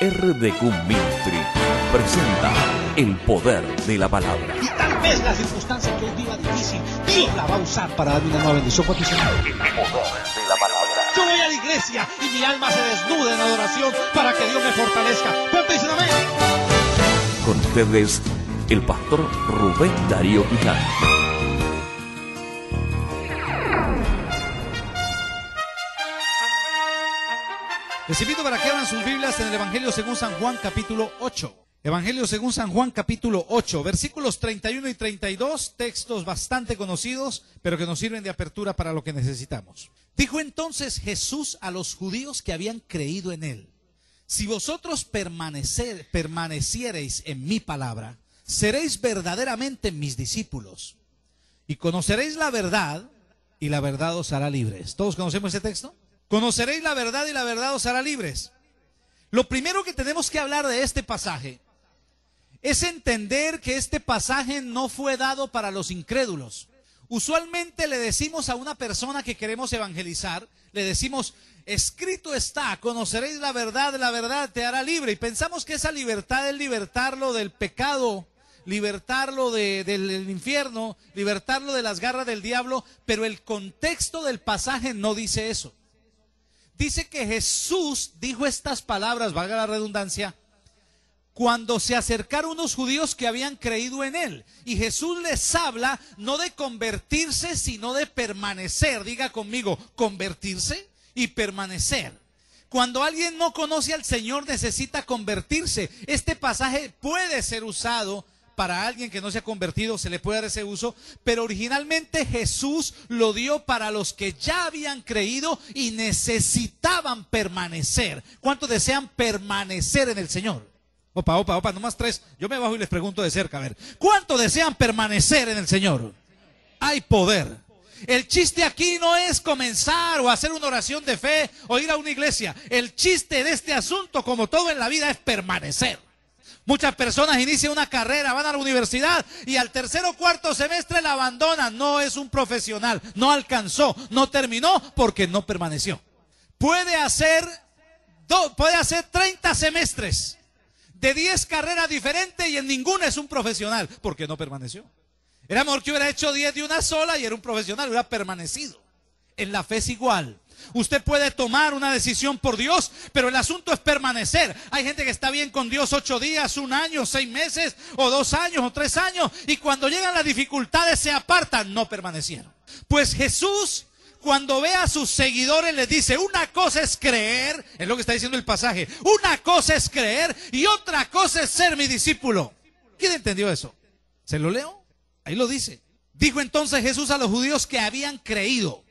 RDQ Ministry presenta el poder de la palabra. Y tal vez la circunstancia que hoy viva difícil, Dios la va a usar para darme una nueva bendición. ¿Cuánto dicen? El poder de la palabra. Yo voy a la iglesia y mi alma se desnuda en adoración para que Dios me fortalezca. ¿Cuánto dicen amén? Con ustedes, el pastor Rubén Darío Quijano. Les invito para que abran sus Biblias en el Evangelio según San Juan capítulo 8. Evangelio según San Juan capítulo 8, versículos 31 y 32, textos bastante conocidos, pero que nos sirven de apertura para lo que necesitamos. Dijo entonces Jesús a los judíos que habían creído en él: si vosotros permaneciereis en mi palabra, seréis verdaderamente mis discípulos, y conoceréis la verdad, y la verdad os hará libres. ¿Todos conocemos ese texto? Conoceréis la verdad y la verdad os hará libres. Lo primero que tenemos que hablar de este pasaje es entender que este pasaje no fue dado para los incrédulos. Usualmente le decimos a una persona que queremos evangelizar, le decimos: escrito está, conoceréis la verdad te hará libre. Y pensamos que esa libertad es libertarlo del pecado, libertarlo del infierno, libertarlo de las garras del diablo, pero el contexto del pasaje no dice eso. Dice que Jesús dijo estas palabras, valga la redundancia, cuando se acercaron unos judíos que habían creído en él. Y Jesús les habla no de convertirse, sino de permanecer. Diga conmigo, convertirse y permanecer. Cuando alguien no conoce al Señor, necesita convertirse. Este pasaje puede ser usado para alguien que no se ha convertido, se le puede dar ese uso, pero originalmente Jesús lo dio para los que ya habían creído y necesitaban permanecer. ¿Cuántos desean permanecer en el Señor? Opa, nomás tres. Yo me bajo y les pregunto de cerca, a ver, ¿cuántos desean permanecer en el Señor? Hay poder. El chiste aquí no es comenzar o hacer una oración de fe o ir a una iglesia. El chiste de este asunto, como todo en la vida, es permanecer. Muchas personas inician una carrera, van a la universidad y al tercer o cuarto semestre la abandonan. No es un profesional, no alcanzó, no terminó porque no permaneció. Puede hacer 30 semestres de 10 carreras diferentes y en ninguna es un profesional porque no permaneció. Era mejor que hubiera hecho 10 de una sola y era un profesional, hubiera permanecido. En la fe es igual. Usted puede tomar una decisión por Dios, pero el asunto es permanecer. Hay gente que está bien con Dios 8 días, 1 año, 6 meses, o 2 años, o 3 años, y cuando llegan las dificultades se apartan, no permanecieron. Pues Jesús, cuando ve a sus seguidores, les dice: una cosa es creer, es lo que está diciendo el pasaje, una cosa es creer y otra cosa es ser mi discípulo. ¿Quién entendió eso? ¿Se lo leo? Ahí lo dice. Dijo entonces Jesús a los judíos que habían creído: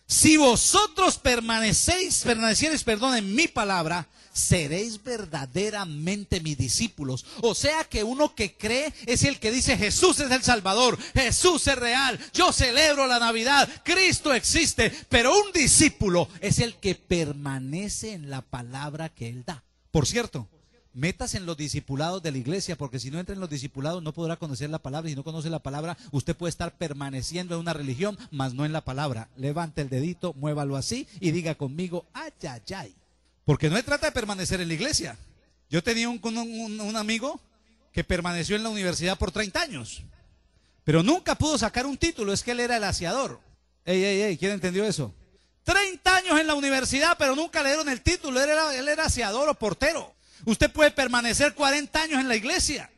si vosotros permaneciereis en mi palabra, seréis verdaderamente mis discípulos. O sea que uno que cree es el que dice: Jesús es el Salvador, Jesús es real, yo celebro la Navidad, Cristo existe. Pero un discípulo es el que permanece en la palabra que él da. Por cierto, métase en los discipulados de la iglesia, porque si no entra en los discipulados no podrá conocer la palabra. Y si no conoce la palabra, usted puede estar permaneciendo en una religión, mas no en la palabra. Levante el dedito, muévalo así y diga conmigo: ay, ay, ay. Porque no se trata de permanecer en la iglesia. Yo tenía un amigo que permaneció en la universidad por 30 años, pero nunca pudo sacar un título. Es que él era el aseador. Ey, ¿quién entendió eso? 30 años en la universidad, pero nunca le dieron el título. Él era aseador o portero. Usted puede permanecer 40 años en la iglesia,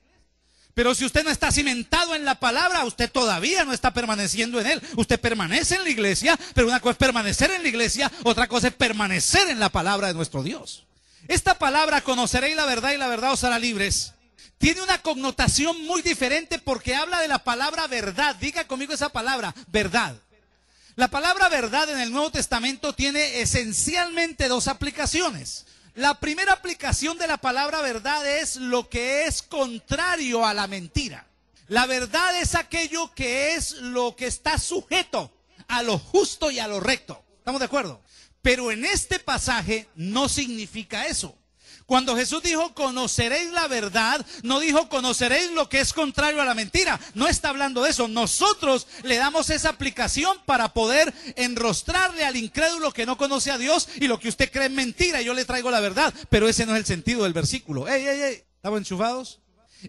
pero si usted no está cimentado en la palabra, usted todavía no está permaneciendo en él. Usted permanece en la iglesia, pero una cosa es permanecer en la iglesia, otra cosa es permanecer en la palabra de nuestro Dios. Esta palabra, conoceréis la verdad y la verdad os hará libres, tiene una connotación muy diferente porque habla de la palabra verdad. Diga conmigo esa palabra, verdad. La palabra verdad en el Nuevo Testamento tiene esencialmente 2 aplicaciones. La primera aplicación de la palabra verdad es lo que es contrario a la mentira. La verdad es aquello que es lo que está sujeto a lo justo y a lo recto. ¿Estamos de acuerdo? Pero en este pasaje no significa eso. Cuando Jesús dijo conoceréis la verdad, no dijo conoceréis lo que es contrario a la mentira. No está hablando de eso. Nosotros le damos esa aplicación para poder enrostrarle al incrédulo que no conoce a Dios y lo que usted cree es mentira. Yo le traigo la verdad, pero ese no es el sentido del versículo. ¡Ey! ¿Estamos enchufados?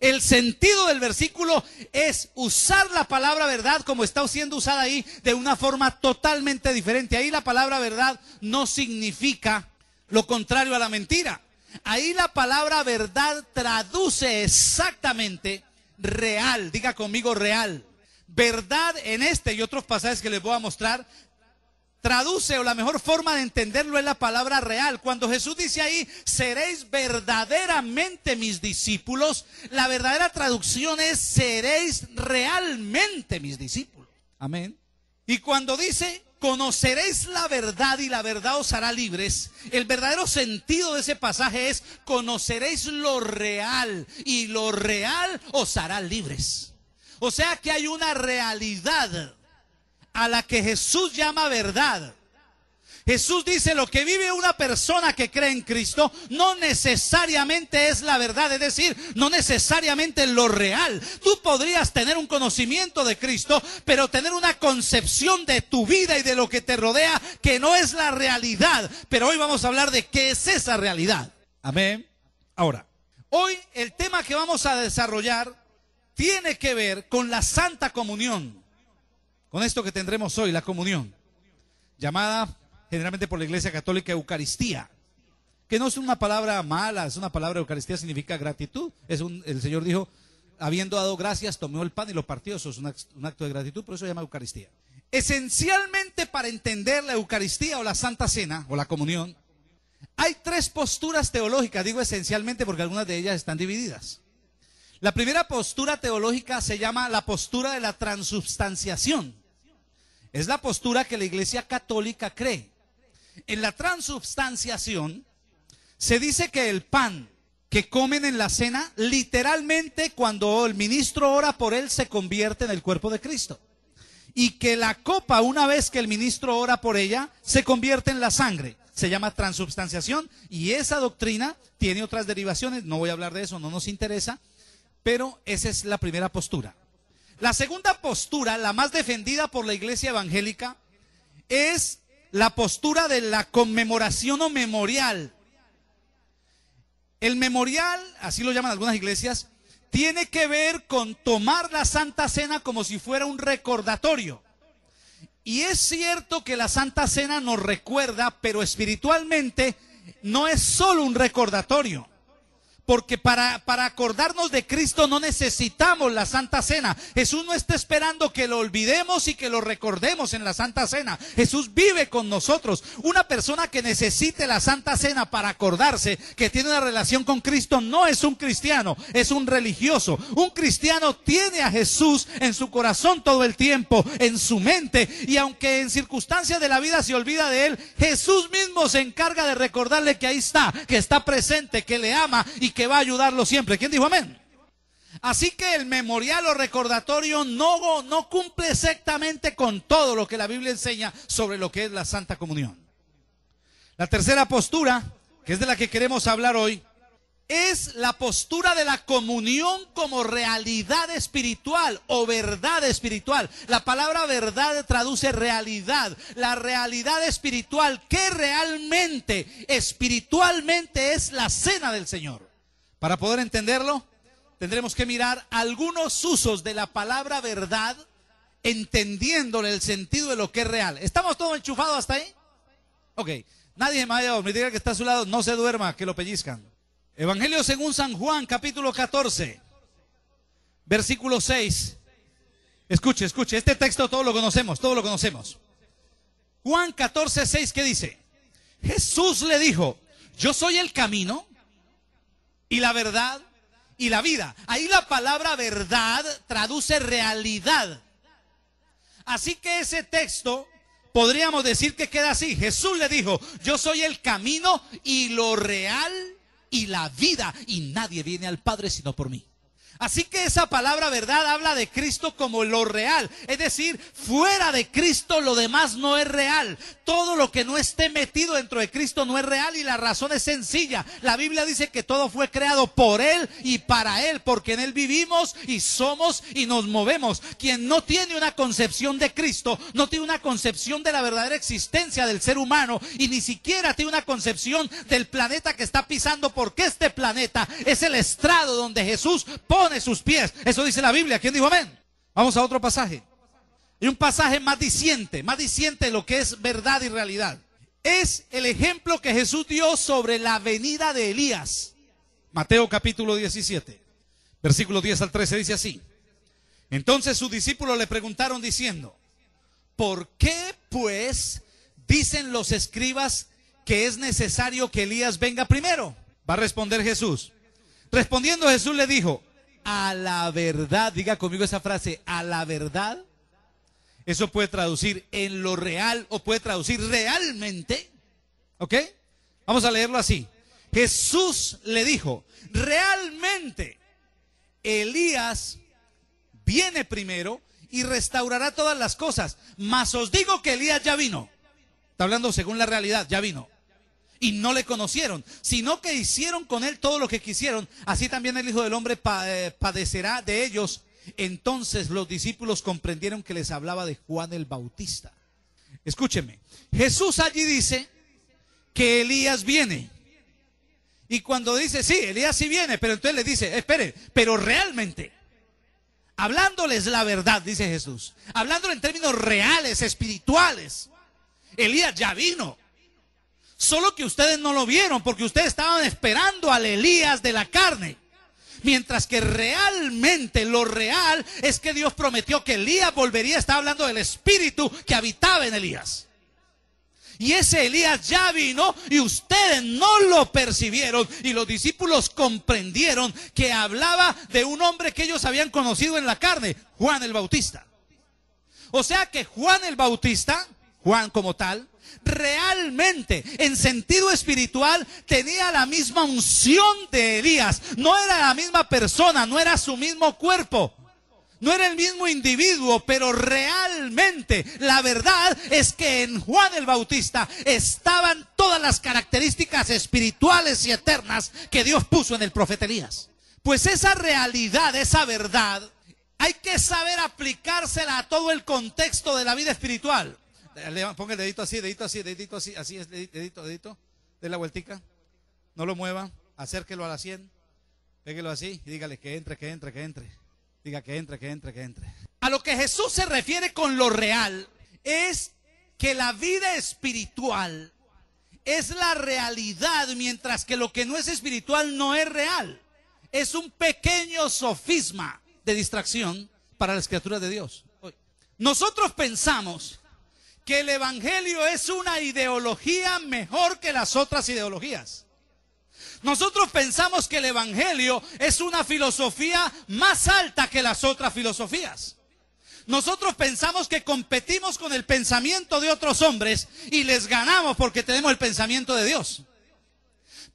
El sentido del versículo es usar la palabra verdad como está siendo usada ahí de una forma totalmente diferente. Ahí la palabra verdad no significa lo contrario a la mentira. Ahí la palabra verdad traduce exactamente real. Diga conmigo real. Verdad en este y otros pasajes que les voy a mostrar traduce, o la mejor forma de entenderlo es la palabra real. Cuando Jesús dice ahí, seréis verdaderamente mis discípulos, la verdadera traducción es, seréis realmente mis discípulos. Amén. Y cuando dice, conoceréis la verdad y la verdad os hará libres, el verdadero sentido de ese pasaje es, conoceréis lo real y lo real os hará libres. O sea que hay una realidad a la que Jesús llama verdad. Jesús dice, lo que vive una persona que cree en Cristo no necesariamente es la verdad, es decir, no necesariamente lo real. Tú podrías tener un conocimiento de Cristo, pero tener una concepción de tu vida y de lo que te rodea que no es la realidad. Pero hoy vamos a hablar de qué es esa realidad. Amén. Ahora, hoy el tema que vamos a desarrollar tiene que ver con la Santa Comunión. Con esto que tendremos hoy, la comunión, llamada generalmente por la Iglesia Católica Eucaristía, que no es una palabra mala, es una palabra. Eucaristía significa gratitud. El Señor dijo, habiendo dado gracias, tomó el pan y lo partió. Eso es un acto de gratitud, por eso se llama Eucaristía. Esencialmente, para entender la Eucaristía o la Santa Cena o la comunión, hay tres posturas teológicas. Digo esencialmente porque algunas de ellas están divididas. La primera postura teológica se llama la postura de la transubstanciación. Es la postura que la Iglesia Católica cree. En la transubstanciación se dice que el pan que comen en la cena, literalmente cuando el ministro ora por él, se convierte en el cuerpo de Cristo. Y que la copa, una vez que el ministro ora por ella, se convierte en la sangre. Se llama transubstanciación, y esa doctrina tiene otras derivaciones. No voy a hablar de eso, no nos interesa. Pero esa es la primera postura. La segunda postura, la más defendida por la Iglesia evangélica, es la postura de la conmemoración o memorial. El memorial, así lo llaman algunas iglesias, tiene que ver con tomar la Santa Cena como si fuera un recordatorio. Y es cierto que la Santa Cena nos recuerda, pero espiritualmente no es solo un recordatorio. Porque para acordarnos de Cristo no necesitamos la Santa Cena. Jesús no está esperando que lo olvidemos y que lo recordemos en la Santa Cena. Jesús vive con nosotros. Una persona que necesite la Santa Cena para acordarse que tiene una relación con Cristo no es un cristiano, es un religioso. Un cristiano tiene a Jesús en su corazón todo el tiempo, en su mente. Y aunque en circunstancias de la vida se olvida de él, Jesús mismo se encarga de recordarle que ahí está, que está presente, que le ama y que va a ayudarlo siempre. ¿Quién dijo amén? Así que el memorial o recordatorio no cumple exactamente con todo lo que la Biblia enseña sobre lo que es la Santa Comunión. La tercera postura, que es de la que queremos hablar hoy, es la postura de la comunión como realidad espiritual o verdad espiritual. La palabra verdad traduce realidad. La realidad espiritual, que realmente, espiritualmente es la cena del Señor. Para poder entenderlo, tendremos que mirar algunos usos de la palabra verdad, entendiéndole el sentido de lo que es real. ¿Estamos todos enchufados hasta ahí? Ok, nadie me vaya a dormir. Diga que está a su lado, no se duerma, que lo pellizcan. Evangelio según San Juan, capítulo 14, versículo 6. Escuche, este texto todos lo conocemos. Juan 14, 6, ¿qué dice? Jesús le dijo, yo soy el camino y la verdad y la vida. Ahí la palabra verdad traduce realidad. Así que ese texto podríamos decir que queda así. Jesús le dijo, yo soy el camino y lo real y la vida, y nadie viene al Padre sino por mí. Así que esa palabra verdad habla de Cristo como lo real. Es decir, fuera de Cristo lo demás no es real. Todo lo que no esté metido dentro de Cristo no es real, y la razón es sencilla. La Biblia dice que todo fue creado por Él y para Él, porque en Él vivimos y somos y nos movemos. Quien no tiene una concepción de Cristo, no tiene una concepción de la verdadera existencia del ser humano, y ni siquiera tiene una concepción del planeta que está pisando, porque este planeta es el estrado donde Jesús pone sus pies. Eso dice la Biblia. ¿Quién dijo amén? Vamos a otro pasaje. Y un pasaje más diciente de lo que es verdad y realidad. Es el ejemplo que Jesús dio sobre la venida de Elías. Mateo capítulo 17, versículos 10 al 13 dice así: entonces sus discípulos le preguntaron diciendo: ¿por qué pues dicen los escribas que es necesario que Elías venga primero? Va a responder Jesús. Respondiendo Jesús le dijo: a la verdad, diga conmigo esa frase, a la verdad. Eso puede traducir en lo real o puede traducir realmente. ¿Ok? Vamos a leerlo así. Jesús le dijo: realmente Elías viene primero y restaurará todas las cosas. Mas os digo que Elías ya vino. Está hablando según la realidad, ya vino. Y no le conocieron, sino que hicieron con él todo lo que quisieron. Así también el Hijo del Hombre padecerá de ellos. Entonces los discípulos comprendieron que les hablaba de Juan el Bautista. Escúcheme, Jesús allí dice que Elías viene. Y cuando dice, sí, Elías sí viene, pero entonces le dice, espere, pero realmente, hablándoles la verdad, dice Jesús, hablándole en términos reales, espirituales, Elías ya vino. Solo que ustedes no lo vieron, porque ustedes estaban esperando al Elías de la carne. Mientras que realmente lo real es que Dios prometió que Elías volvería. Está hablando del espíritu que habitaba en Elías. Y ese Elías ya vino y ustedes no lo percibieron. Y los discípulos comprendieron que hablaba de un hombre que ellos habían conocido en la carne, Juan el Bautista. O sea que Juan el Bautista, Juan como tal, realmente en sentido espiritual tenía la misma unción de Elías. No era la misma persona, no era su mismo cuerpo, no era el mismo individuo, pero realmente la verdad es que en Juan el Bautista estaban todas las características espirituales y eternas que Dios puso en el profeta Elías. Pues esa realidad, esa verdad, hay que saber aplicársela a todo el contexto de la vida espiritual. Ponga el dedito así, así es, dedito, dé la vueltica, no lo mueva, acérquelo a la 100, péguelo así y dígale que entre, diga que entre. A lo que Jesús se refiere con lo real es que la vida espiritual es la realidad, mientras que lo que no es espiritual no es real. Es un pequeño sofisma de distracción para las criaturas de Dios. Nosotros pensamos que el evangelio es una ideología mejor que las otras ideologías. Nosotros pensamos que el evangelio es una filosofía más alta que las otras filosofías. Nosotros pensamos que competimos con el pensamiento de otros hombres y les ganamos porque tenemos el pensamiento de Dios.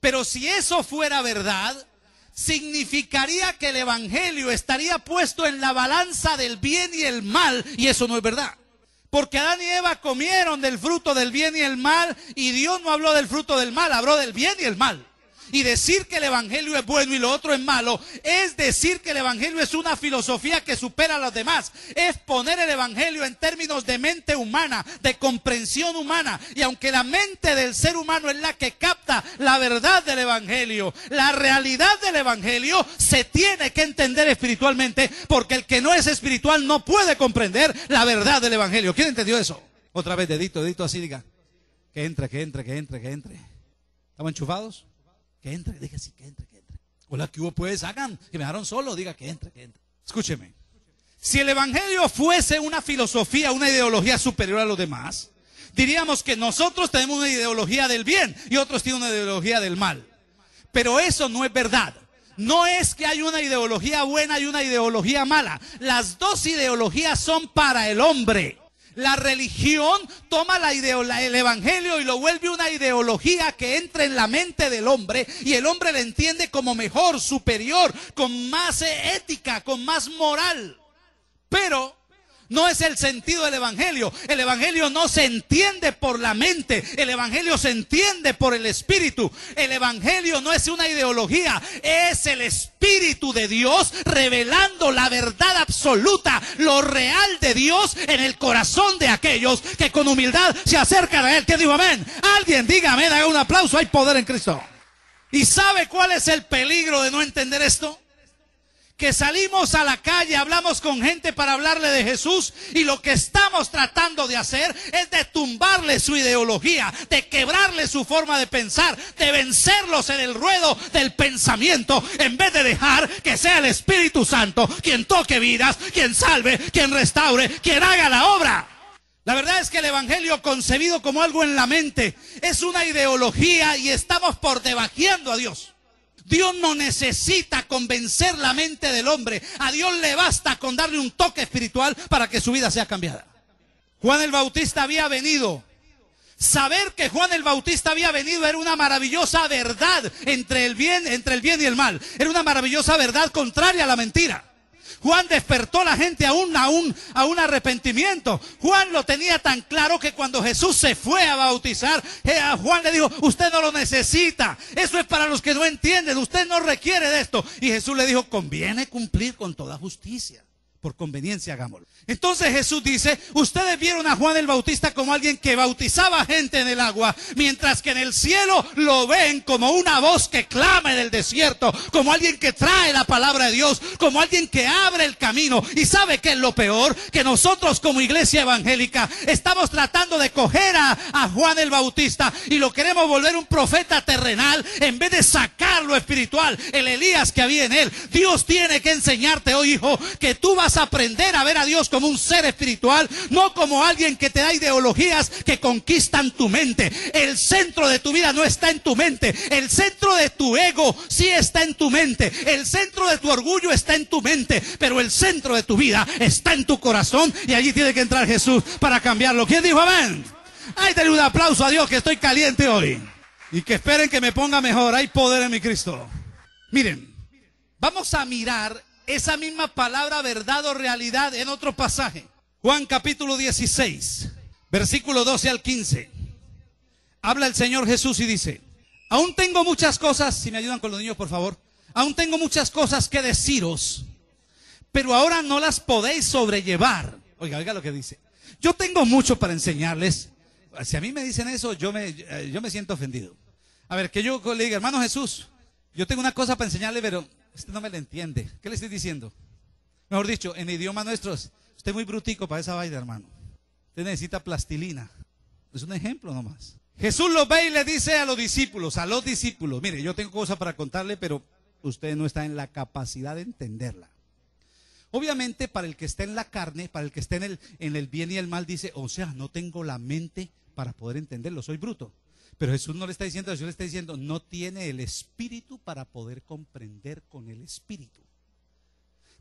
Pero si eso fuera verdad, significaría que el evangelio estaría puesto en la balanza del bien y el mal, y eso no es verdad. Porque Adán y Eva comieron del fruto del bien y el mal, y Dios no habló del fruto del mal, habló del bien y el mal. Y decir que el evangelio es bueno y lo otro es malo, es decir que el evangelio es una filosofía que supera a los demás. Es poner el evangelio en términos de mente humana, de comprensión humana. Y aunque la mente del ser humano es la que capta la verdad del evangelio, la realidad del evangelio se tiene que entender espiritualmente, porque el que no es espiritual no puede comprender la verdad del evangelio. ¿Quién entendió eso? Otra vez, dedito así, diga que entre. ¿Estamos enchufados? Que entre, diga así, que entre. Hola, ¿qué hubo pues? Hagan, que me dejaron solo, diga que entre. Escúcheme, si el evangelio fuese una filosofía, una ideología superior a los demás, diríamos que nosotros tenemos una ideología del bien y otros tienen una ideología del mal. Pero eso no es verdad. No es que hay una ideología buena y una ideología mala. Las dos ideologías son para el hombre. La religión toma el evangelio y lo vuelve una ideología que entra en la mente del hombre y el hombre le entiende como mejor, superior, con más ética, con más moral. Pero no es el sentido del evangelio. El evangelio no se entiende por la mente. El evangelio se entiende por el espíritu. El evangelio no es una ideología. Es el espíritu de Dios revelando la verdad absoluta, lo real de Dios en el corazón de aquellos que con humildad se acercan a Él. ¿Qué digo amén? Alguien diga amén, haga un aplauso. Hay poder en Cristo. ¿Y sabe cuál es el peligro de no entender esto? Que salimos a la calle, hablamos con gente para hablarle de Jesús y lo que estamos tratando de hacer es de tumbarle su ideología, de quebrarle su forma de pensar, de vencerlos en el ruedo del pensamiento, en vez de dejar que sea el Espíritu Santo quien toque vidas, quien salve, quien restaure, quien haga la obra. La verdad es que el evangelio concebido como algo en la mente es una ideología y estamos por debajeando a Dios. Dios no necesita convencer la mente del hombre. A Dios le basta con darle un toque espiritual para que su vida sea cambiada. Juan el Bautista había venido. Saber que Juan el Bautista había venido era una maravillosa verdad entre el bien y el mal. Era una maravillosa verdad contraria a la mentira. Juan despertó a la gente a un arrepentimiento. Juan lo tenía tan claro que cuando Jesús se fue a bautizar, a Juan le dijo, usted no lo necesita. Eso es para los que no entienden. Usted no requiere de esto. Y Jesús le dijo, conviene cumplir con toda justicia. Por conveniencia hagámoslo. Entonces Jesús dice, ustedes vieron a Juan el Bautista como alguien que bautizaba gente en el agua, mientras que en el cielo lo ven como una voz que clama en el desierto, como alguien que trae la palabra de Dios, como alguien que abre el camino. Y ¿sabe qué es lo peor? Que nosotros como iglesia evangélica estamos tratando de coger a Juan el Bautista y lo queremos volver un profeta terrenal en vez de sacar lo espiritual, el Elías que había en él. Dios tiene que enseñarte hoy, hijo, que tú vas a aprender a ver a Dios como un ser espiritual, no como alguien que te da ideologías que conquistan tu mente. El centro de tu vida no está en tu mente. El centro de tu ego sí está en tu mente. El centro de tu orgullo está en tu mente. Pero el centro de tu vida está en tu corazón y allí tiene que entrar Jesús para cambiarlo. ¿Quién dijo amén? Ay, denle un aplauso a Dios que estoy caliente hoy. Y que esperen que me ponga mejor. Hay poder en mi Cristo. Miren, vamos a mirar esa misma palabra, verdad o realidad, en otro pasaje. Juan capítulo 16, versículo 12 al 15. Habla el Señor Jesús y dice, aún tengo muchas cosas, si me ayudan con los niños por favor, aún tengo muchas cosas que deciros, pero ahora no las podéis sobrellevar. Oiga lo que dice. Yo tengo mucho para enseñarles. Si a mí me dicen eso, yo me siento ofendido. A ver, que yo le diga, hermano Jesús, yo tengo una cosa para enseñarle, pero usted no me la entiende. ¿Qué le estoy diciendo? Mejor dicho, en idioma nuestro, usted es muy brutico para esa vaina, hermano. Usted necesita plastilina. Es un ejemplo nomás. Jesús lo ve y le dice a los discípulos, mire, yo tengo cosas para contarle, pero usted no está en la capacidad de entenderla. Obviamente, para el que está en la carne, para el que está en el bien y el mal, dice, o sea, no tengo la mente para poder entenderlo, soy bruto. Pero Jesús no le está diciendo, Jesús le está diciendo, no tiene el espíritu para poder comprender con el espíritu.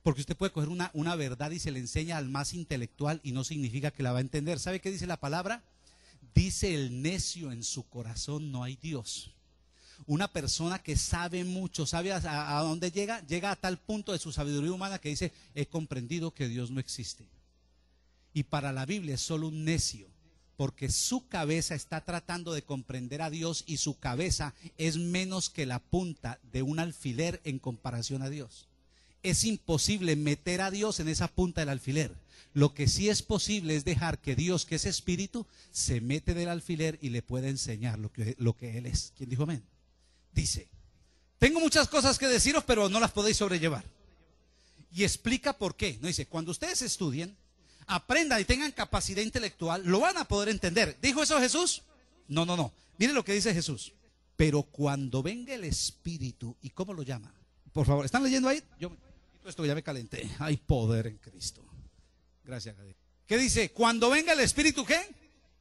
Porque usted puede coger una verdad y se le enseña al más intelectual y no significa que la va a entender. ¿Sabe qué dice la palabra? Dice el necio, en su corazón no hay Dios. Una persona que sabe mucho, sabe a dónde llega a tal punto de su sabiduría humana que dice, he comprendido que Dios no existe. Y para la Biblia es solo un necio. Porque su cabeza está tratando de comprender a Dios y su cabeza es menos que la punta de un alfiler en comparación a Dios. Es imposible meter a Dios en esa punta del alfiler. Lo que sí es posible es dejar que Dios, que es espíritu, se mete del alfiler y le pueda enseñar lo que Él es. ¿Quién dijo amén? Dice, tengo muchas cosas que deciros, pero no las podéis sobrellevar. Y explica por qué. No dice, cuando ustedes estudien, aprendan y tengan capacidad intelectual, lo van a poder entender. ¿Dijo eso Jesús? No. Miren lo que dice Jesús. Pero cuando venga el Espíritu, ¿y cómo lo llama? Por favor, ¿están leyendo ahí? Esto ya me calenté. Hay poder en Cristo. Gracias a Dios. ¿Qué dice? Cuando venga el Espíritu, ¿qué?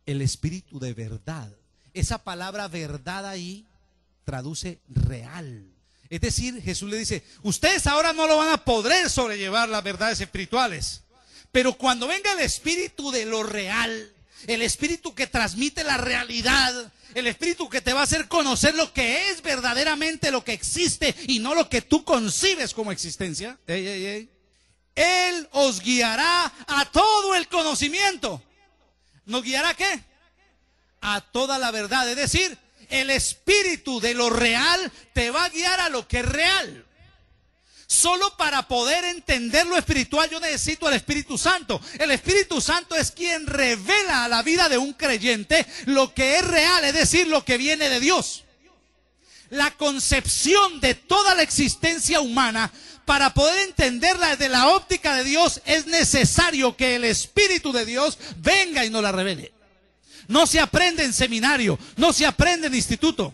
El Espíritu de verdad. Esa palabra verdad ahí traduce real. Es decir, Jesús le dice, ustedes ahora no lo van a poder sobrellevar las verdades espirituales. Pero cuando venga el espíritu de lo real, el espíritu que transmite la realidad, el espíritu que te va a hacer conocer lo que es verdaderamente, lo que existe y no lo que tú concibes como existencia. Él os guiará a todo el conocimiento. ¿Nos guiará a qué? A toda la verdad. Es decir, el espíritu de lo real te va a guiar a lo que es real. Solo para poder entender lo espiritual yo necesito al Espíritu Santo. El Espíritu Santo es quien revela a la vida de un creyente lo que es real, es decir, lo que viene de Dios. La concepción de toda la existencia humana, para poder entenderla desde la óptica de Dios, es necesario que el Espíritu de Dios venga y nos la revele. No se aprende en seminario, no se aprende en instituto.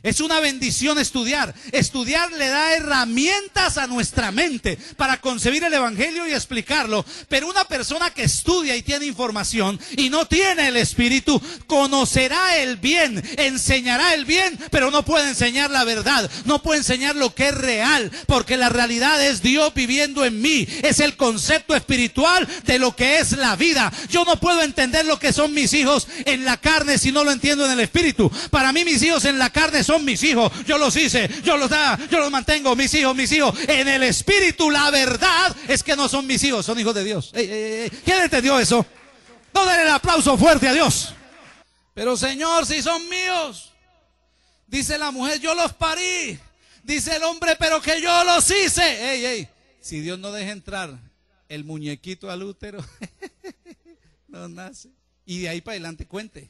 Es una bendición estudiar. Estudiar le da herramientas a nuestra mente para concebir el evangelio y explicarlo. Pero una persona que estudia y tiene información y no tiene el Espíritu, conocerá el bien, enseñará el bien, pero no puede enseñar la verdad, no puede enseñar lo que es real, porque la realidad es Dios viviendo en mí. Es el concepto espiritual de lo que es la vida. Yo no puedo entender lo que son mis hijos en la carne si no lo entiendo en el Espíritu. Para mí mis hijos en la carne son mis hijos, yo los hice, yo los mantengo, mis hijos. En el Espíritu la verdad es que no son mis hijos, son hijos de Dios. ¿Quién entendió eso? No den el aplauso fuerte a Dios. Pero Señor, si son míos, dice la mujer, yo los parí. Dice el hombre, pero que yo los hice. Si Dios no deja entrar el muñequito al útero, no nace. Y de ahí para adelante cuente.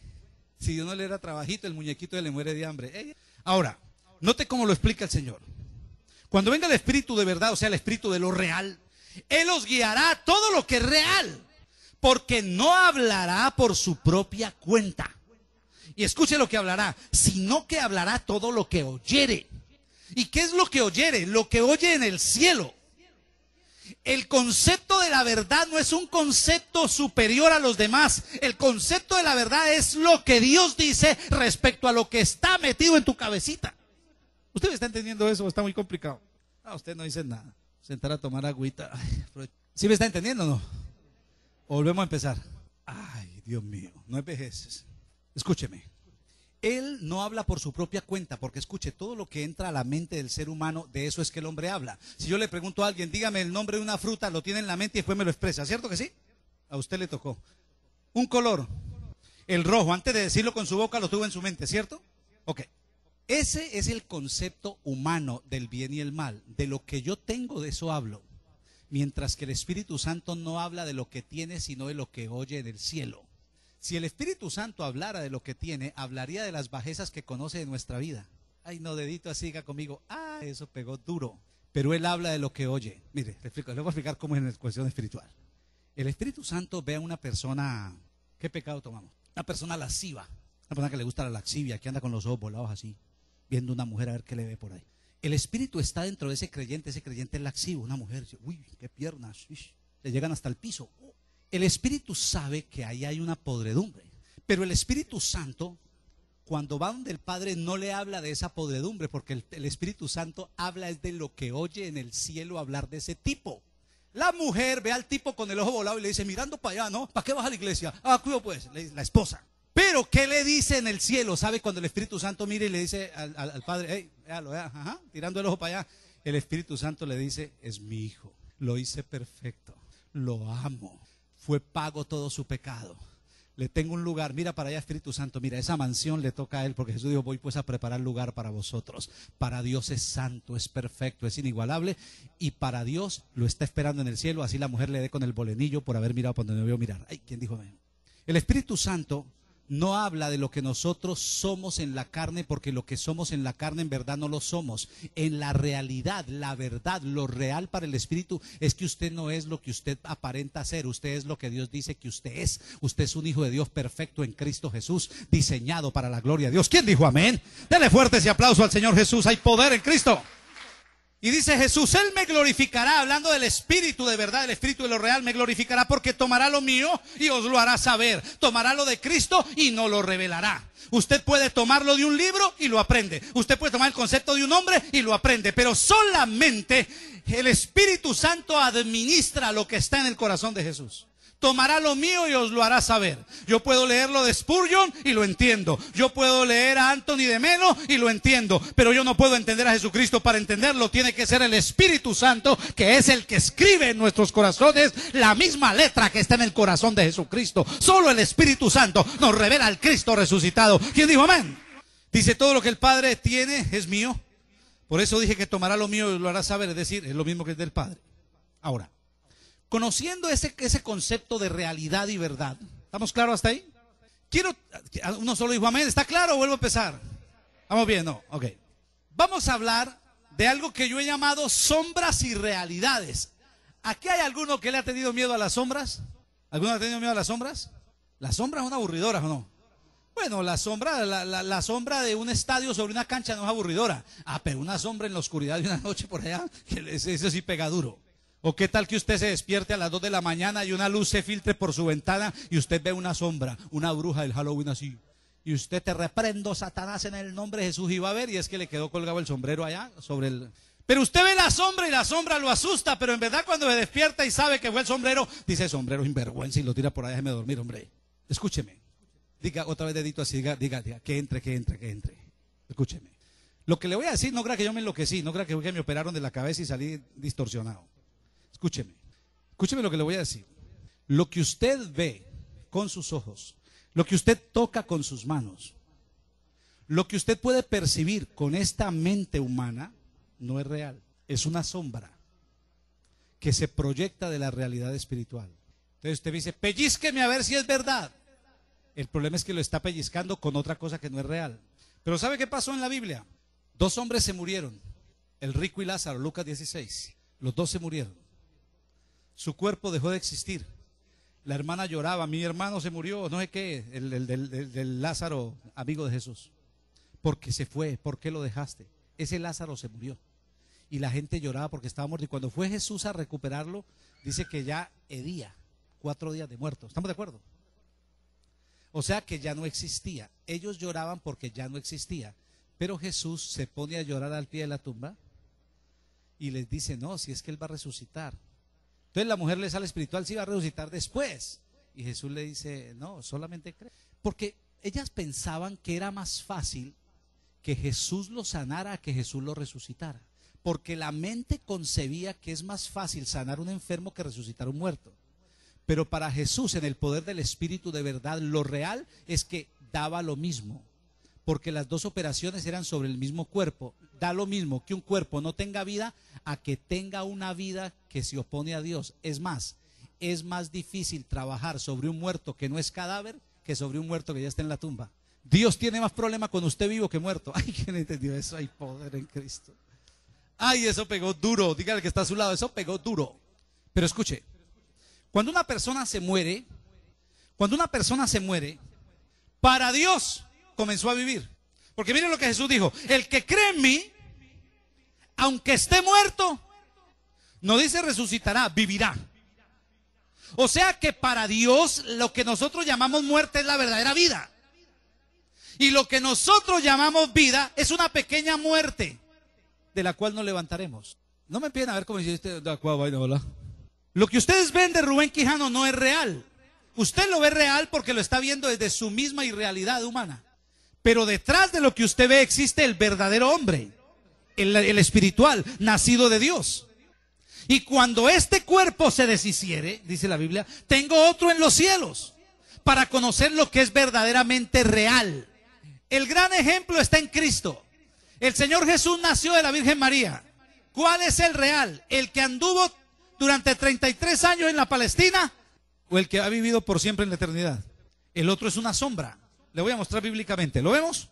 Si Dios no le da trabajito, el muñequito le muere de hambre. Ahora, note cómo lo explica el Señor. Cuando venga el Espíritu de verdad, o sea, el Espíritu de lo real, Él os guiará a todo lo que es real, porque no hablará por su propia cuenta. Y escuche lo que hablará, sino que hablará todo lo que oyere. ¿Y qué es lo que oyere? Lo que oye en el cielo. El concepto de la verdad no es un concepto superior a los demás. El concepto de la verdad es lo que Dios dice respecto a lo que está metido en tu cabecita. ¿Usted me está entendiendo eso o está muy complicado? No, usted no dice nada. Sentar a tomar agüita. ¿Sí me está entendiendo o no? O volvemos a empezar. Ay, Dios mío, no envejeces. Escúcheme. Él no habla por su propia cuenta, porque escuche, todo lo que entra a la mente del ser humano, de eso es que el hombre habla. Si yo le pregunto a alguien, dígame el nombre de una fruta, lo tiene en la mente y después me lo expresa, ¿cierto que sí? A usted le tocó. Un color, el rojo, antes de decirlo con su boca lo tuvo en su mente, ¿cierto? Ok. Ese es el concepto humano del bien y el mal. De lo que yo tengo, de eso hablo. Mientras que el Espíritu Santo no habla de lo que tiene, sino de lo que oye del cielo. Si el Espíritu Santo hablara de lo que tiene, hablaría de las bajezas que conoce de nuestra vida. Ay, no, dedito así, diga conmigo, eso pegó duro. Pero Él habla de lo que oye. Mire, le voy a explicar cómo es en la cuestión espiritual. El Espíritu Santo ve a una persona, ¿qué pecado tomamos? Una persona lasciva, una persona que le gusta la lascivia, que anda con los ojos volados así, viendo una mujer a ver qué le ve por ahí. El Espíritu está dentro de ese creyente es lascivo, una mujer, uy, qué piernas, le llegan hasta el piso. El Espíritu sabe que ahí hay una podredumbre, pero el Espíritu Santo, cuando va donde el Padre, no le habla de esa podredumbre, porque el Espíritu Santo habla es de lo que oye en el cielo hablar de ese tipo. La mujer ve al tipo con el ojo volado y le dice, mirando para allá, ¿no? ¿Para qué vas a la iglesia? Cuido pues, la esposa. Pero ¿qué le dice en el cielo? ¿Sabe cuando el Espíritu Santo mira y le dice al Padre, véalo, tirando el ojo para allá? El Espíritu Santo le dice, es mi hijo, lo hice perfecto, lo amo. Fue pago todo su pecado. Le tengo un lugar, mira para allá Espíritu Santo, mira esa mansión le toca a Él, porque Jesús dijo, voy pues a preparar lugar para vosotros. Para Dios es santo, es perfecto, es inigualable, y para Dios lo está esperando en el cielo, así la mujer le dé con el bolenillo por haber mirado por donde no debió mirar. Ay, ¿quién dijo amén? El Espíritu Santo no habla de lo que nosotros somos en la carne, porque lo que somos en la carne en verdad no lo somos. En la realidad, la verdad, lo real para el Espíritu es que usted no es lo que usted aparenta ser, usted es lo que Dios dice que usted es. Usted es un hijo de Dios perfecto en Cristo Jesús, diseñado para la gloria de Dios. ¿Quién dijo amén? Dele fuerte ese aplauso al Señor Jesús, hay poder en Cristo. Y dice Jesús, Él me glorificará, hablando del Espíritu de verdad, el Espíritu de lo real, me glorificará porque tomará lo mío y os lo hará saber. Tomará lo de Cristo y nos lo revelará. Usted puede tomarlo de un libro y lo aprende. Usted puede tomar el concepto de un hombre y lo aprende. Pero solamente el Espíritu Santo administra lo que está en el corazón de Jesús. Tomará lo mío y os lo hará saber. Yo puedo leerlo de Spurgeon y lo entiendo. Yo puedo leer a Anthony de Melo y lo entiendo. Pero yo no puedo entender a Jesucristo. Para entenderlo tiene que ser el Espíritu Santo, que es el que escribe en nuestros corazones la misma letra que está en el corazón de Jesucristo. Solo el Espíritu Santo nos revela al Cristo resucitado. ¿Quién dijo amén? Dice, todo lo que el Padre tiene es mío. Por eso dije que tomará lo mío y lo hará saber. Es decir, es lo mismo que es del Padre. Ahora, conociendo ese concepto de realidad y verdad, ¿estamos claros hasta ahí? Uno solo dijo amén, ¿está claro o vuelvo a empezar? ¿Vamos bien? No, ok. Vamos a hablar de algo que yo he llamado sombras y realidades. ¿Aquí hay alguno que le ha tenido miedo a las sombras? ¿Alguno le ha tenido miedo a las sombras? ¿Las sombras son aburridoras o no? Bueno, la sombra de un estadio sobre una cancha no es aburridora. Pero una sombra en la oscuridad de una noche por allá, eso sí pega duro. ¿O qué tal que usted se despierte a las 2 de la mañana y una luz se filtre por su ventana y usted ve una sombra, una bruja del Halloween así? Y usted, te reprendo, Satanás, en el nombre de Jesús, y va a ver, y es que le quedó colgado el sombrero allá sobre el... Pero usted ve la sombra y la sombra lo asusta, pero en verdad cuando se despierta y sabe que fue el sombrero, dice, sombrero sinvergüenza, y lo tira por allá, déjeme dormir, hombre. Escúcheme. Diga otra vez dedito así, diga, que entre. Escúcheme. Lo que le voy a decir, no crea que yo me enloquecí, no crea que me operaron de la cabeza y salí distorsionado. Escúcheme lo que le voy a decir. Lo que usted ve con sus ojos, lo que usted toca con sus manos, lo que usted puede percibir con esta mente humana, no es real. Es una sombra que se proyecta de la realidad espiritual. Entonces usted dice, pellizqueme a ver si es verdad. El problema es que lo está pellizcando con otra cosa que no es real. Pero ¿sabe qué pasó en la Biblia? 2 hombres se murieron, el rico y Lázaro, Lucas 16. Los 2 se murieron. Su cuerpo dejó de existir. La hermana lloraba, mi hermano se murió, no sé qué, el Lázaro, amigo de Jesús. Porque se fue, ¿por qué lo dejaste? Ese Lázaro se murió. Y la gente lloraba porque estaba muerto. Y cuando fue Jesús a recuperarlo, dice que ya hedía, 4 días de muerto. ¿Estamos de acuerdo? O sea que ya no existía. Ellos lloraban porque ya no existía. Pero Jesús se pone a llorar al pie de la tumba y les dice, no, si es que Él va a resucitar. Entonces la mujer le sale espiritual, si va a resucitar después. Y Jesús le dice, no, solamente cree. Porque ellas pensaban que era más fácil que Jesús lo sanara a que Jesús lo resucitara. Porque la mente concebía que es más fácil sanar un enfermo que resucitar un muerto. Pero para Jesús, en el poder del Espíritu de verdad, lo real es que daba lo mismo. Porque las 2 operaciones eran sobre el mismo cuerpo. Da lo mismo que un cuerpo no tenga vida a que tenga una vida que se opone a Dios. Es más difícil trabajar sobre un muerto que no es cadáver que sobre un muerto que ya está en la tumba. Dios tiene más problema con usted vivo que muerto. Ay, ¿quién entendió eso? Hay poder en Cristo. Ay, eso pegó duro. Dígale que está a su lado, eso pegó duro. Pero escuche, cuando una persona se muere, para Dios comenzó a vivir. Porque miren lo que Jesús dijo, el que cree en mí, aunque esté muerto, no dice resucitará, vivirá. O sea que para Dios lo que nosotros llamamos muerte es la verdadera vida. Y lo que nosotros llamamos vida es una pequeña muerte de la cual nos levantaremos. No me empiecen a ver como hiciste, lo que ustedes ven de Rubén Quijano no es real. Usted lo ve real porque lo está viendo desde su misma irrealidad humana. Pero detrás de lo que usted ve existe el verdadero hombre, el espiritual, nacido de Dios. Y cuando este cuerpo se deshiciere, dice la Biblia, tengo otro en los cielos para conocer lo que es verdaderamente real. El gran ejemplo está en Cristo. El Señor Jesús nació de la Virgen María. ¿Cuál es el real? ¿El que anduvo durante 33 años en la Palestina o el que ha vivido por siempre en la eternidad? El otro es una sombra. Le voy a mostrar bíblicamente. ¿Lo vemos?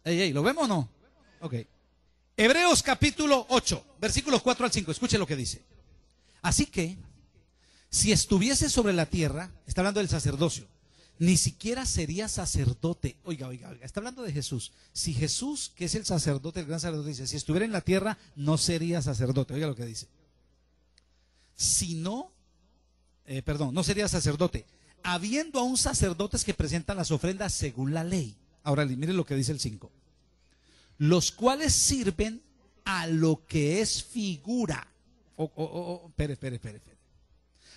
¿Lo vemos o no? Ok. Hebreos capítulo 8, versículos 4 al 5. Escuche lo que dice. Así que, si estuviese sobre la tierra, está hablando del sacerdocio, ni siquiera sería sacerdote. Oiga, está hablando de Jesús. Si Jesús, que es el sacerdote, el gran sacerdote, dice, si estuviera en la tierra, no sería sacerdote. Oiga lo que dice. Si no, no sería sacerdote, habiendo aún sacerdotes que presentan las ofrendas según la ley. Ahora, miren lo que dice el 5. Los cuales sirven a lo que es figura. Espere.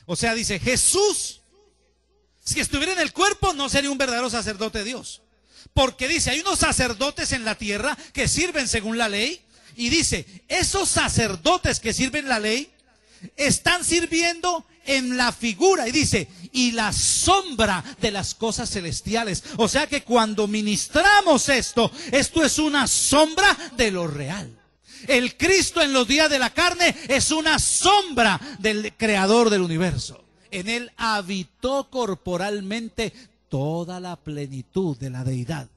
O sea, dice, Jesús, si estuviera en el cuerpo, no sería un verdadero sacerdote de Dios. Porque dice, hay unos sacerdotes en la tierra que sirven según la ley. Y dice, esos sacerdotes que sirven la ley están sirviendo en la figura, y dice, y la sombra de las cosas celestiales. O sea que cuando ministramos esto es una sombra de lo real. El Cristo en los días de la carne es una sombra del creador del universo. En él habitó corporalmente toda la plenitud de la deidad.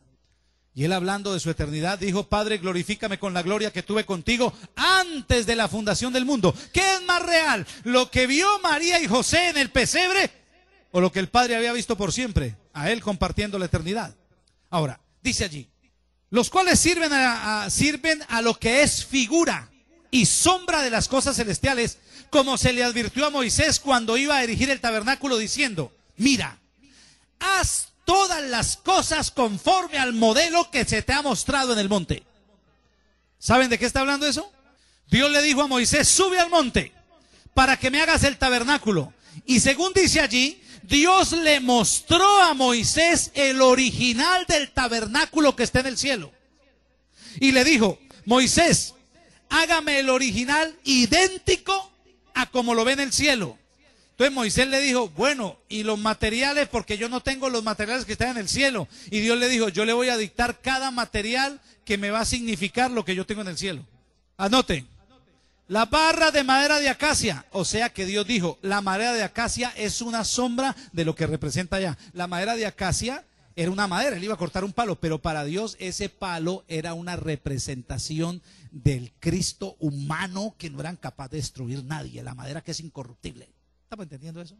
Y él, hablando de su eternidad, dijo, Padre, glorifícame con la gloria que tuve contigo antes de la fundación del mundo. ¿Qué es más real? ¿Lo que vio María y José en el pesebre? ¿O lo que el Padre había visto por siempre? A él compartiendo la eternidad. Ahora, dice allí, los cuales sirven a lo que es figura y sombra de las cosas celestiales, como se le advirtió a Moisés cuando iba a erigir el tabernáculo, diciendo, mira, haz todas las cosas conforme al modelo que se te ha mostrado en el monte. ¿Saben de qué está hablando eso? Dios le dijo a Moisés, sube al monte para que me hagas el tabernáculo. Y según dice allí, Dios le mostró a Moisés el original del tabernáculo que está en el cielo. Y le dijo, Moisés, hágame el original idéntico a como lo ve en el cielo. Entonces Moisés le dijo, bueno, y los materiales, porque yo no tengo los materiales que están en el cielo. Y Dios le dijo, yo le voy a dictar cada material que me va a significar lo que yo tengo en el cielo. Anoten, la barra de madera de acacia. O sea que Dios dijo, la madera de acacia es una sombra de lo que representa allá. La madera de acacia era una madera, él iba a cortar un palo, pero para Dios ese palo era una representación del Cristo humano que no eran capaces de destruir nadie, la madera que es incorruptible. ¿Estamos entendiendo eso?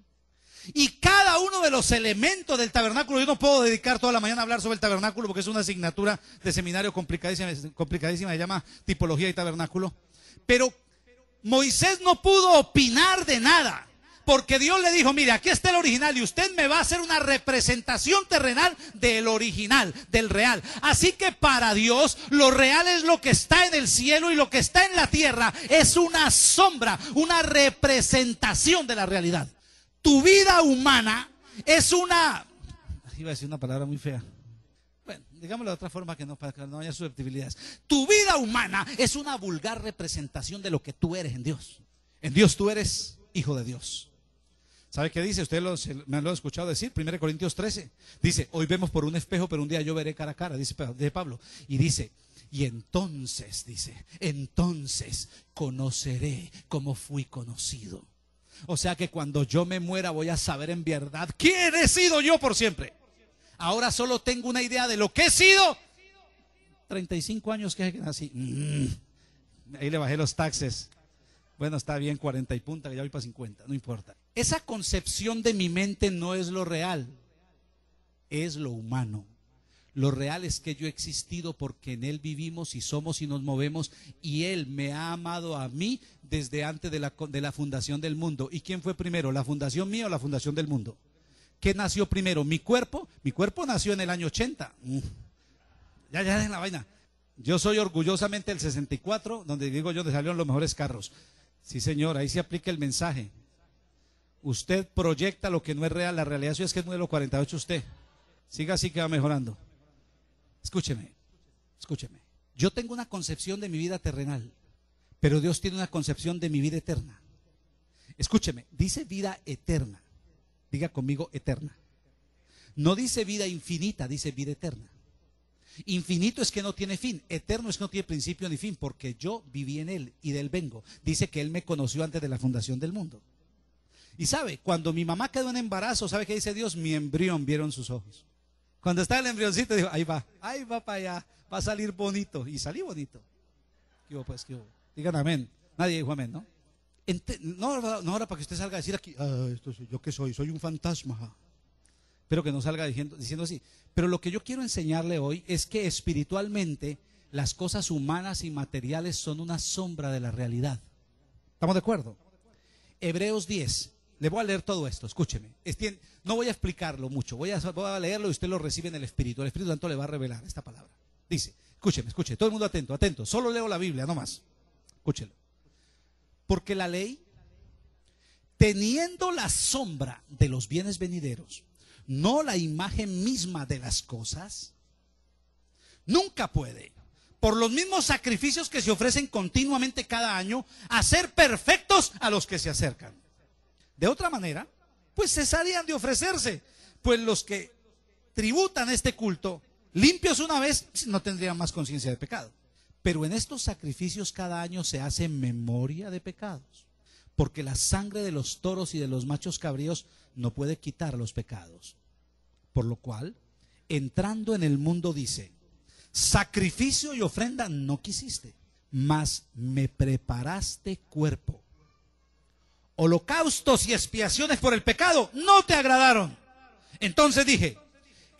Y cada uno de los elementos del tabernáculo, yo no puedo dedicar toda la mañana a hablar sobre el tabernáculo porque es una asignatura de seminario complicadísima, se llama tipología y tabernáculo. Pero Moisés no pudo opinar de nada, porque Dios le dijo, mire, aquí está el original y usted me va a hacer una representación terrenal del original, del real. Así que para Dios lo real es lo que está en el cielo y lo que está en la tierra es una sombra, una representación de la realidad. Tu vida humana es una... Iba a decir una palabra muy fea. Bueno, digámoslo de otra forma que no, para que no haya susceptibilidades. Tu vida humana es una vulgar representación de lo que tú eres en Dios. En Dios tú eres hijo de Dios. ¿Sabe qué dice? Ustedes me lo han escuchado decir, 1 Corintios 13. Dice, hoy vemos por un espejo, pero un día yo veré cara a cara, dice Pablo. Y dice, y entonces, entonces conoceré como fui conocido. O sea que cuando yo me muera voy a saber en verdad quién he sido yo por siempre. Ahora solo tengo una idea de lo que he sido. 35 años que nací. Ahí le bajé los taxes. Bueno, está bien, 40 y punta, que ya voy para 50, no importa. Esa concepción de mi mente no es lo real, es lo humano. Lo real es que yo he existido porque en Él vivimos y somos y nos movemos, y Él me ha amado a mí desde antes de la fundación del mundo. ¿Y quién fue primero, la fundación mía o la fundación del mundo? ¿Qué nació primero? ¿Mi cuerpo? Mi cuerpo nació en el año 80. Ya en la vaina. Yo soy orgullosamente el 64, donde digo yo, donde salieron los mejores carros. Sí, señor, ahí se aplica el mensaje. Usted proyecta lo que no es real. La realidad es que es modelo 48 usted. Siga así que va mejorando. Escúcheme. Yo tengo una concepción de mi vida terrenal, pero Dios tiene una concepción de mi vida eterna. Escúcheme, dice vida eterna. Diga conmigo eterna. No dice vida infinita, dice vida eterna. Infinito es que no tiene fin, eterno es que no tiene principio ni fin, porque yo viví en Él y de Él vengo. Dice que Él me conoció antes de la fundación del mundo. Y sabe, cuando mi mamá quedó en embarazo, ¿sabe qué dice Dios? Mi embrión vieron sus ojos. Cuando estaba el embrioncito, dijo, ahí va para allá, va a salir bonito. Y salí bonito. ¿Qué hubo, pues? ¿Qué hubo? Digan amén. Nadie dijo amén, ¿no? No ahora para que usted salga a decir aquí, ¿yo qué soy? Soy un fantasma. Espero que no salga diciendo así. Pero lo que yo quiero enseñarle hoy es que espiritualmente las cosas humanas y materiales son una sombra de la realidad. ¿Estamos de acuerdo? Hebreos 10. Le voy a leer todo esto, escúcheme. No voy a explicarlo mucho, voy a leerlo y usted lo recibe en el Espíritu. El Espíritu Santo le va a revelar esta palabra. Dice, escúcheme, todo el mundo atento, atento. Solo leo la Biblia, no más. Escúchelo. Porque la ley, teniendo la sombra de los bienes venideros, no la imagen misma de las cosas, nunca puede, por los mismos sacrificios que se ofrecen continuamente cada año, hacer perfectos a los que se acercan. De otra manera, pues cesarían de ofrecerse, pues los que tributan este culto, limpios una vez, no tendrían más conciencia de pecado. Pero en estos sacrificios cada año se hace memoria de pecados, porque la sangre de los toros y de los machos cabríos no puede quitar los pecados. Por lo cual, entrando en el mundo dice, sacrificio y ofrenda no quisiste, mas me preparaste cuerpo. Holocaustos y expiaciones por el pecado no te agradaron. Entonces dije,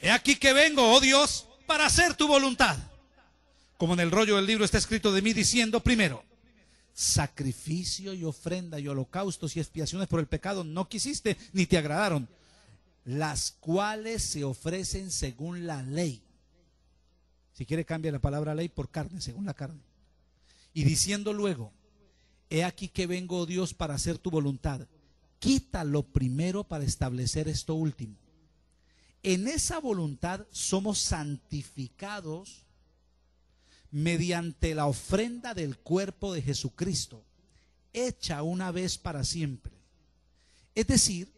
he aquí que vengo, oh Dios, para hacer tu voluntad. Como en el rollo del libro está escrito de mí diciendo, primero, sacrificio y ofrenda y holocaustos y expiaciones por el pecado no quisiste ni te agradaron, las cuales se ofrecen según la ley. Si quiere cambia la palabra ley por carne, según la carne. Y diciendo luego, he aquí que vengo, oh Dios, para hacer tu voluntad. Quítalo primero para establecer esto último. En esa voluntad somos santificados mediante la ofrenda del cuerpo de Jesucristo, hecha una vez para siempre. Es decir,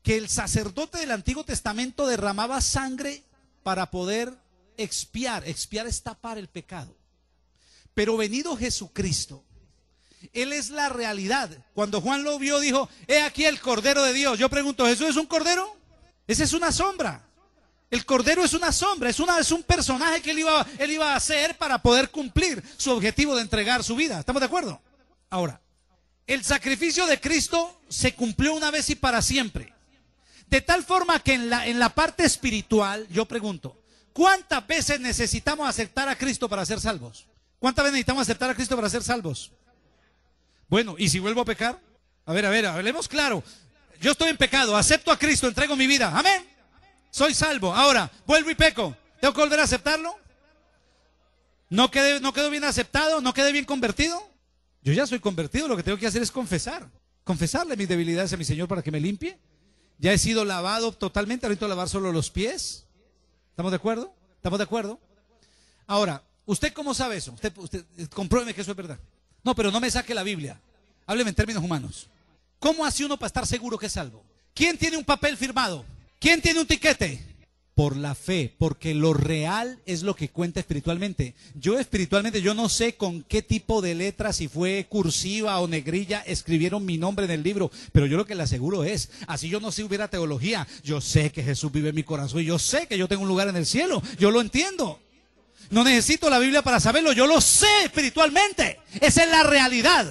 que el sacerdote del Antiguo Testamento derramaba sangre para poder expiar es tapar el pecado. Pero venido Jesucristo, Él es la realidad. Cuando Juan lo vio dijo, he aquí el Cordero de Dios. Yo pregunto, ¿Jesús es un cordero? Esa es una sombra. El Cordero es una sombra, es un personaje que él iba a hacer para poder cumplir su objetivo de entregar su vida. ¿Estamos de acuerdo? Ahora, el sacrificio de Cristo se cumplió una vez y para siempre. De tal forma que en la parte espiritual, yo pregunto, ¿cuántas veces necesitamos aceptar a Cristo para ser salvos? ¿Cuántas veces necesitamos aceptar a Cristo para ser salvos? Bueno, ¿y si vuelvo a pecar? A ver, hablemos claro. Yo estoy en pecado, acepto a Cristo, entrego mi vida. Amén. Soy salvo. Ahora, vuelvo y peco. ¿Tengo que volver a aceptarlo? ¿No quedo bien aceptado? ¿No quedé bien convertido? Yo ya soy convertido, lo que tengo que hacer es confesarle mis debilidades a mi Señor para que me limpie. Ya he sido lavado totalmente, ahorita lavar solo los pies. ¿Estamos de acuerdo? ¿Estamos de acuerdo? Ahora, ¿usted cómo sabe eso? Usted compruébeme que eso es verdad. No, pero no me saque la Biblia. Hábleme en términos humanos. ¿Cómo hace uno para estar seguro que es salvo? ¿Quién tiene un papel firmado? ¿Quién tiene un tiquete? Por la fe, porque lo real es lo que cuenta espiritualmente. Yo espiritualmente, yo no sé con qué tipo de letra, si fue cursiva o negrilla, escribieron mi nombre en el libro, pero yo lo que le aseguro es, así yo no sé hubiera teología, yo sé que Jesús vive en mi corazón y yo sé que yo tengo un lugar en el cielo, yo lo entiendo. No necesito la Biblia para saberlo, yo lo sé espiritualmente, esa es la realidad.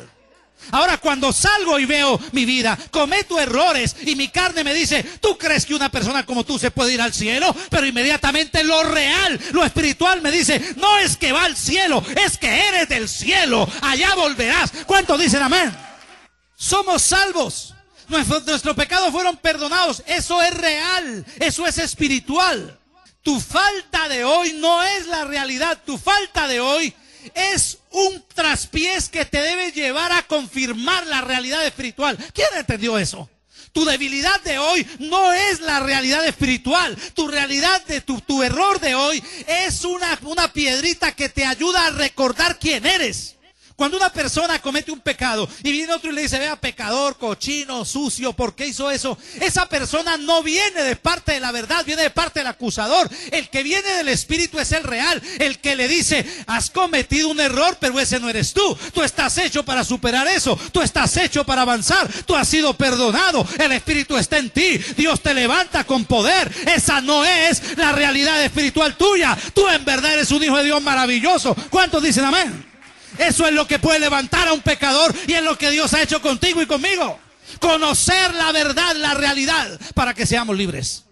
Ahora cuando salgo y veo mi vida, cometo errores y mi carne me dice, ¿tú crees que una persona como tú se puede ir al cielo? Pero inmediatamente lo real, lo espiritual me dice, no es que va al cielo, es que eres del cielo, allá volverás. ¿Cuántos dicen amén? Somos salvos, nuestros pecados fueron perdonados, eso es real, eso es espiritual. Tu falta de hoy no es la realidad, tu falta de hoy es un traspiés que te debe llevar a confirmar la realidad espiritual. ¿Quién entendió eso? Tu debilidad de hoy no es la realidad espiritual. Tu realidad de tu error de hoy es una piedrita que te ayuda a recordar quién eres. Cuando una persona comete un pecado y viene otro y le dice, vea, pecador, cochino, sucio, ¿por qué hizo eso? Esa persona no viene de parte de la verdad, viene de parte del acusador. El que viene del Espíritu es el real, el que le dice, has cometido un error, pero ese no eres tú. Tú estás hecho para superar eso, tú estás hecho para avanzar, tú has sido perdonado, el Espíritu está en ti, Dios te levanta con poder. Esa no es la realidad espiritual tuya. Tú en verdad eres un hijo de Dios maravilloso. ¿Cuántos dicen amén? Eso es lo que puede levantar a un pecador y es lo que Dios ha hecho contigo y conmigo. Conocer la verdad, la realidad, para que seamos libres.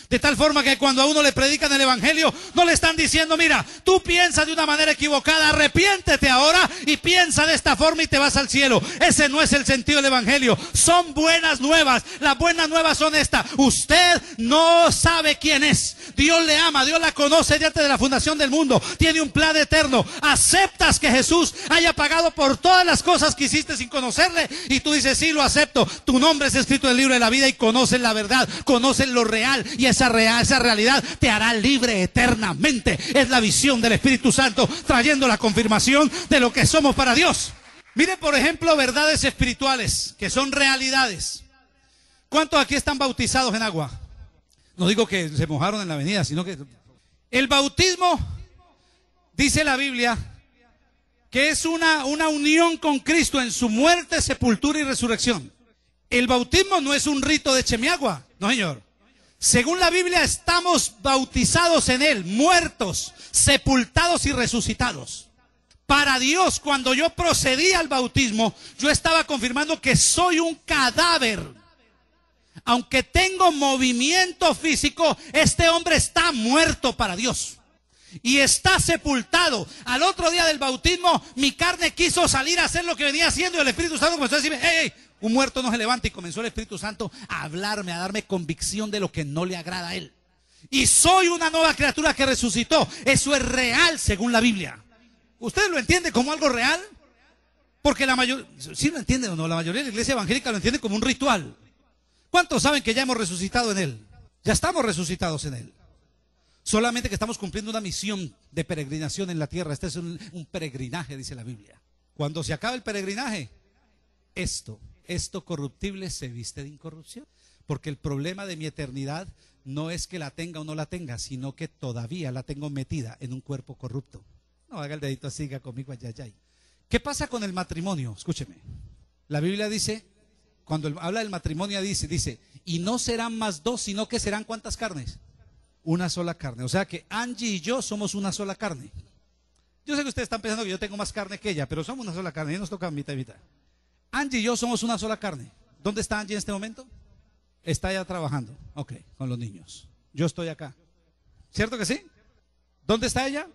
De tal forma que cuando a uno le predican el evangelio, no le están diciendo, mira, tú piensas de una manera equivocada, arrepiéntete ahora y piensa de esta forma y te vas al cielo. Ese no es el sentido del evangelio. Son buenas nuevas. Las buenas nuevas son estas: usted no sabe quién es. Dios le ama, Dios la conoce antes de la fundación del mundo. Tiene un plan eterno. Aceptas que Jesús haya pagado por todas las cosas que hiciste sin conocerle, y tú dices, sí, lo acepto. Tu nombre es escrito en el libro de la vida y conoces la verdad, conoces lo real, y esa realidad te hará libre eternamente. Es la visión del Espíritu Santo trayendo la confirmación de lo que somos para Dios. Mire, por ejemplo, verdades espirituales que son realidades. ¿Cuántos aquí están bautizados en agua? No digo que se mojaron en la avenida, sino que el bautismo, dice la Biblia, que es una unión con Cristo en su muerte, sepultura y resurrección. El bautismo no es un rito de chemiagua, no, señor. Según la Biblia, estamos bautizados en Él, muertos, sepultados y resucitados. Para Dios, cuando yo procedí al bautismo, yo estaba confirmando que soy un cadáver. Aunque tengo movimiento físico, este hombre está muerto para Dios y está sepultado. Al otro día del bautismo, mi carne quiso salir a hacer lo que venía haciendo, y el Espíritu Santo comenzó a decirme, hey, un muerto no se levanta. Y comenzó el Espíritu Santo a hablarme, a darme convicción de lo que no le agrada a Él. Y soy una nueva criatura que resucitó. Eso es real según la Biblia. ¿Ustedes lo entienden como algo real? Porque la mayoría, ¿sí lo entienden o no? La mayoría de la iglesia evangélica lo entiende como un ritual. ¿Cuántos saben que ya hemos resucitado en Él? Ya estamos resucitados en Él. Solamente que estamos cumpliendo una misión de peregrinación en la tierra. Este es un peregrinaje, dice la Biblia. Cuando se acabe el peregrinaje, esto corruptible se viste de incorrupción. Porque el problema de mi eternidad no es que la tenga o no la tenga, sino que todavía la tengo metida en un cuerpo corrupto. No haga el dedito así, siga conmigo, ay. ¿Qué pasa con el matrimonio? Escúcheme. La Biblia dice, cuando habla del matrimonio, dice, y no serán más dos, sino que serán ¿cuántas carnes? Una sola carne. O sea que Angie y yo somos una sola carne. Yo sé que ustedes están pensando que yo tengo más carne que ella, pero somos una sola carne, y nos toca mitad y mitad. Angie y yo somos una sola carne. ¿Dónde está Angie en este momento? Está allá trabajando, ok, con los niños. Yo estoy acá. ¿Cierto que sí? ¿Dónde está ella?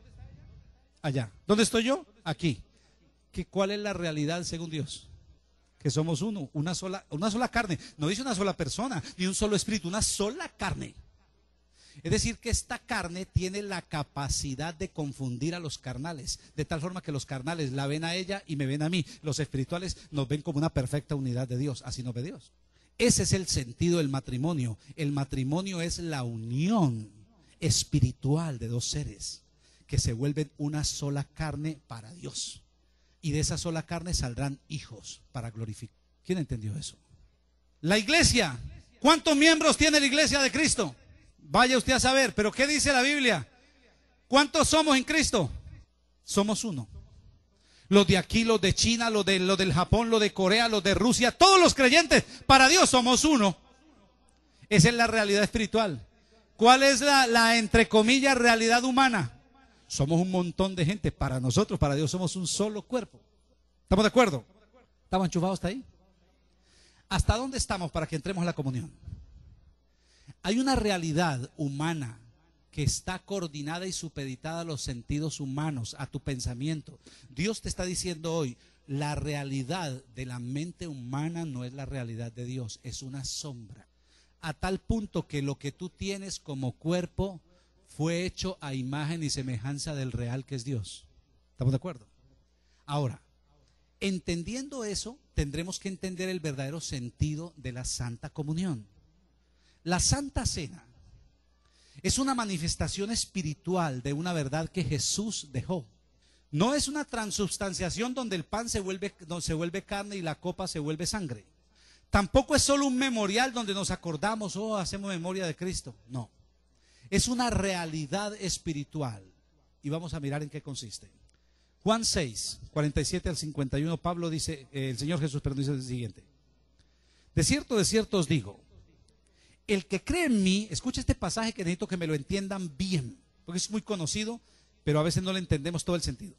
Allá. ¿Dónde estoy yo? Aquí. ¿Cuál es la realidad según Dios? Que somos uno, una sola carne. No dice una sola persona, ni un solo espíritu, una sola carne. Es decir, que esta carne tiene la capacidad de confundir a los carnales, de tal forma que los carnales la ven a ella y me ven a mí. Los espirituales nos ven como una perfecta unidad de Dios. Así nos ve Dios. Ese es el sentido del matrimonio. El matrimonio es la unión espiritual de dos seres que se vuelven una sola carne para Dios. Y de esa sola carne saldrán hijos para glorificar. ¿Quién entendió eso? La iglesia. ¿Cuántos miembros tiene la iglesia de Cristo? Vaya usted a saber. ¿Pero qué dice la Biblia? ¿Cuántos somos en Cristo? Somos uno. Los de aquí, los de China, los del Japón, los de Corea, los de Rusia, todos los creyentes, para Dios somos uno. Esa es la realidad espiritual. ¿Cuál es la entre comillas realidad humana? Somos un montón de gente. Para nosotros, para Dios, somos un solo cuerpo. ¿Estamos de acuerdo? ¿Estamos enchufados hasta ahí? ¿Hasta dónde estamos para que entremos a la comunión? Hay una realidad humana que está coordinada y supeditada a los sentidos humanos, a tu pensamiento. Dios te está diciendo hoy, la realidad de la mente humana no es la realidad de Dios, es una sombra. A tal punto que lo que tú tienes como cuerpo fue hecho a imagen y semejanza del real que es Dios. ¿Estamos de acuerdo? Ahora, entendiendo eso, tendremos que entender el verdadero sentido de la Santa Comunión. La Santa Cena es una manifestación espiritual de una verdad que Jesús dejó. No es una transubstanciación donde el pan se vuelve carne y la copa se vuelve sangre. Tampoco es solo un memorial donde nos acordamos, hacemos memoria de Cristo. No. Es una realidad espiritual. Y vamos a mirar en qué consiste. Juan 6, 47 al 51, Pablo dice, el Señor Jesús, dice el siguiente. De cierto os digo, el que cree en mí, escucha este pasaje que necesito que me lo entiendan bien, porque es muy conocido, pero a veces no le entendemos todo el sentido.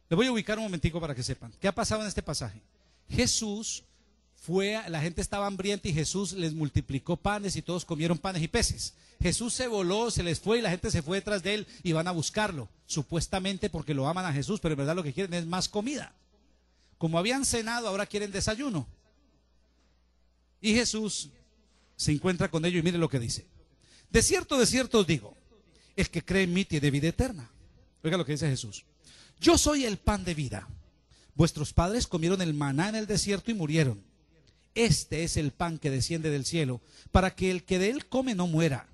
Le voy a ubicar un momentico para que sepan. ¿Qué ha pasado en este pasaje? Jesús la gente estaba hambrienta y Jesús les multiplicó panes y todos comieron panes y peces. Jesús se voló, se les fue y la gente se fue detrás de él y van a buscarlo, supuestamente porque lo aman a Jesús, pero en verdad lo que quieren es más comida. Como habían cenado, ahora quieren desayuno. Y Jesús se encuentra con ellos y mire lo que dice. De cierto os digo, el que cree en mí tiene vida eterna. Oiga lo que dice Jesús. Yo soy el pan de vida. Vuestros padres comieron el maná en el desierto y murieron. Este es el pan que desciende del cielo, para que el que de él come no muera.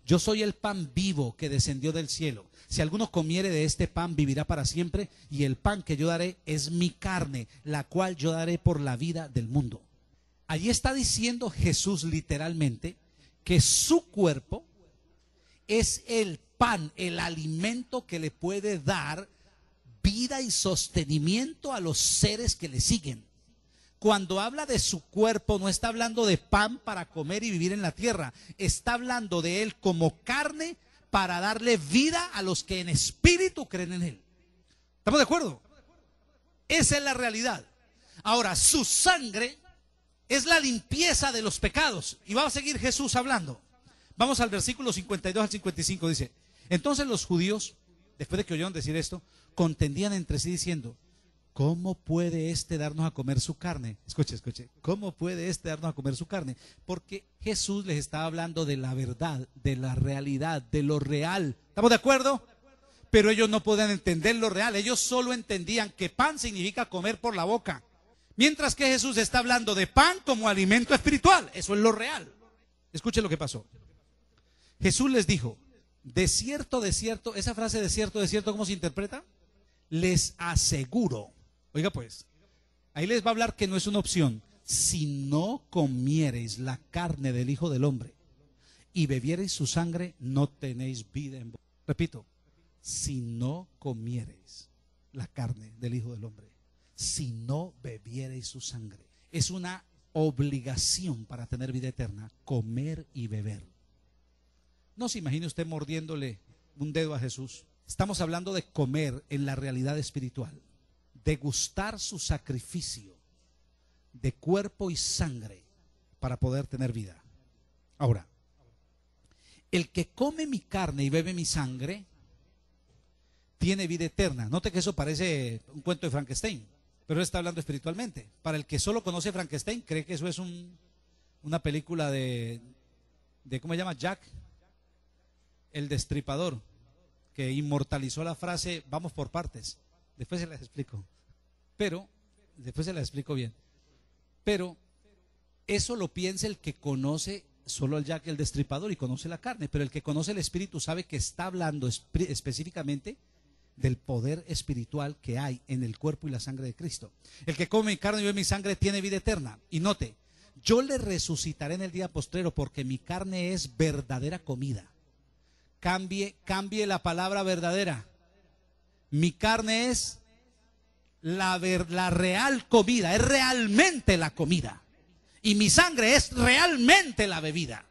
Yo soy el pan vivo que descendió del cielo. Si alguno comiere de este pan, vivirá para siempre, y el pan que yo daré es mi carne, la cual yo daré por la vida del mundo. Allí está diciendo Jesús literalmente que su cuerpo es el pan, el alimento que le puede dar vida y sostenimiento a los seres que le siguen. Cuando habla de su cuerpo, no está hablando de pan para comer y vivir en la tierra. Está hablando de él como carne para darle vida a los que en espíritu creen en él. ¿Estamos de acuerdo? Esa es la realidad. Ahora, su sangre es la limpieza de los pecados. Y va a seguir Jesús hablando. Vamos al versículo 52 al 55. Dice, entonces los judíos, después de que oyeron decir esto, contendían entre sí diciendo, ¿cómo puede este darnos a comer su carne? Escuche, escuche. ¿Cómo puede este darnos a comer su carne? Porque Jesús les estaba hablando de la verdad, de la realidad, de lo real. ¿Estamos de acuerdo? Pero ellos no podían entender lo real. Ellos solo entendían que pan significa comer por la boca. Mientras que Jesús está hablando de pan como alimento espiritual. Eso es lo real. Escuche lo que pasó. Jesús les dijo, de cierto, esa frase de cierto, ¿cómo se interpreta? Les aseguro. Oiga pues, ahí les va a hablar que no es una opción. Si no comiereis la carne del Hijo del Hombre y bebiereis su sangre, no tenéis vida en vos. Repito, si no comiereis la carne del Hijo del Hombre, si no bebiereis su sangre, es una obligación para tener vida eterna, comer y beber. No se imagine usted mordiéndole un dedo a Jesús. Estamos hablando de comer en la realidad espiritual, degustar su sacrificio de cuerpo y sangre para poder tener vida. Ahora, el que come mi carne y bebe mi sangre tiene vida eterna. Note que eso parece un cuento de Frankenstein, pero él está hablando espiritualmente. Para el que solo conoce Frankenstein, cree que eso es una película de ¿cómo se llama? Jack, el Destripador, que inmortalizó la frase, vamos por partes. Después se las explico. Después se las explico bien. Pero eso lo piensa el que conoce solo al Jack el Destripador y conoce la carne. Pero el que conoce el espíritu sabe que está hablando específicamente del poder espiritual que hay en el cuerpo y la sangre de Cristo. El que come mi carne y bebe mi sangre tiene vida eterna. Y note, yo le resucitaré en el día postrero, porque mi carne es verdadera comida. Cambie la palabra verdadera. Mi carne es la real comida, es realmente la comida. Y mi sangre es realmente la bebida.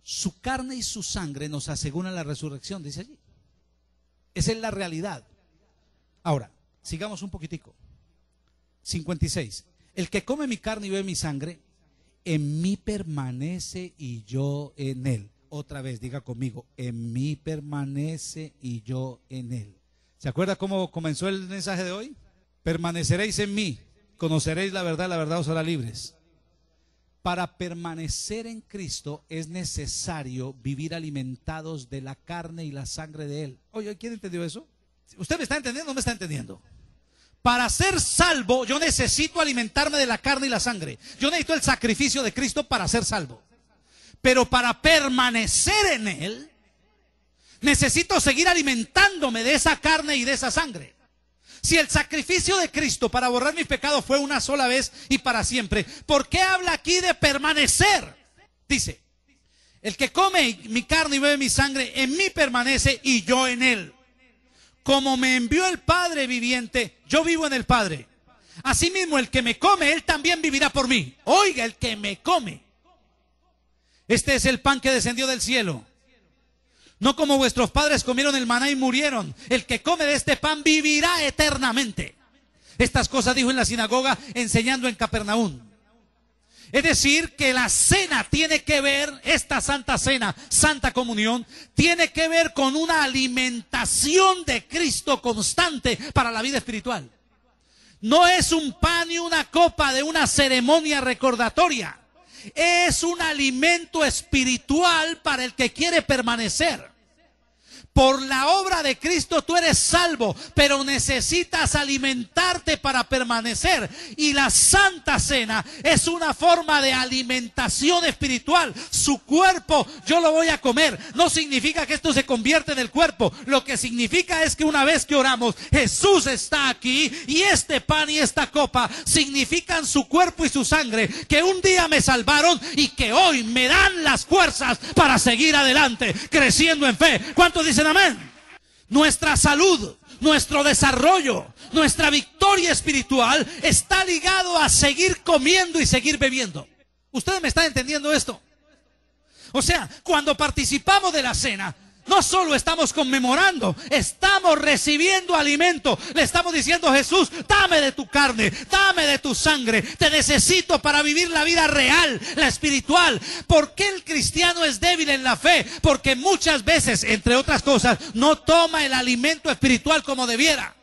Su carne y su sangre nos aseguran la resurrección, dice allí. Esa es la realidad. Ahora, sigamos un poquitico. 56. El que come mi carne y bebe mi sangre, en mí permanece y yo en él. Otra vez, diga conmigo, en mí permanece y yo en él. ¿Se acuerda cómo comenzó el mensaje de hoy? Permaneceréis en mí, conoceréis la verdad os hará libres. Para permanecer en Cristo es necesario vivir alimentados de la carne y la sangre de él. Oye, ¿quién entendió eso? ¿Usted me está entendiendo o no me está entendiendo? Para ser salvo, yo necesito alimentarme de la carne y la sangre. Yo necesito el sacrificio de Cristo para ser salvo. Pero para permanecer en él, necesito seguir alimentándome de esa carne y de esa sangre. Si el sacrificio de Cristo para borrar mis pecados fue una sola vez y para siempre, ¿por qué habla aquí de permanecer? Dice, el que come mi carne y bebe mi sangre, en mí permanece y yo en él. Como me envió el Padre viviente, yo vivo en el Padre. Asimismo, el que me come, él también vivirá por mí. Oiga, el que me come. Este es el pan que descendió del cielo. No como vuestros padres comieron el maná y murieron. El que come de este pan vivirá eternamente. Estas cosas dijo en la sinagoga, enseñando en Capernaum. Es decir, que la cena tiene que ver, esta Santa Cena, Santa Comunión, tiene que ver con una alimentación de Cristo constante para la vida espiritual. No es un pan y una copa de una ceremonia recordatoria. Es un alimento espiritual para el que quiere permanecer. Por la obra de Cristo tú eres salvo, pero necesitas alimentarte para permanecer. Y la Santa Cena es una forma de alimentación espiritual. Su cuerpo yo lo voy a comer. No significa que esto se convierte en el cuerpo. Lo que significa es que una vez que oramos, Jesús está aquí y este pan y esta copa significan su cuerpo y su sangre, que un día me salvaron y que hoy me dan las fuerzas para seguir adelante, creciendo en fe. ¿Cuántos dicen amén? Nuestra salud, nuestro desarrollo, nuestra victoria espiritual está ligado a seguir comiendo y seguir bebiendo. ¿Ustedes me están entendiendo esto? O sea, cuando participamos de la cena, no solo estamos conmemorando, estamos recibiendo alimento. Le estamos diciendo a Jesús, dame de tu carne, dame de tu sangre. Te necesito para vivir la vida real, la espiritual. ¿Por qué el cristiano es débil en la fe? Porque muchas veces, entre otras cosas, no toma el alimento espiritual como debiera.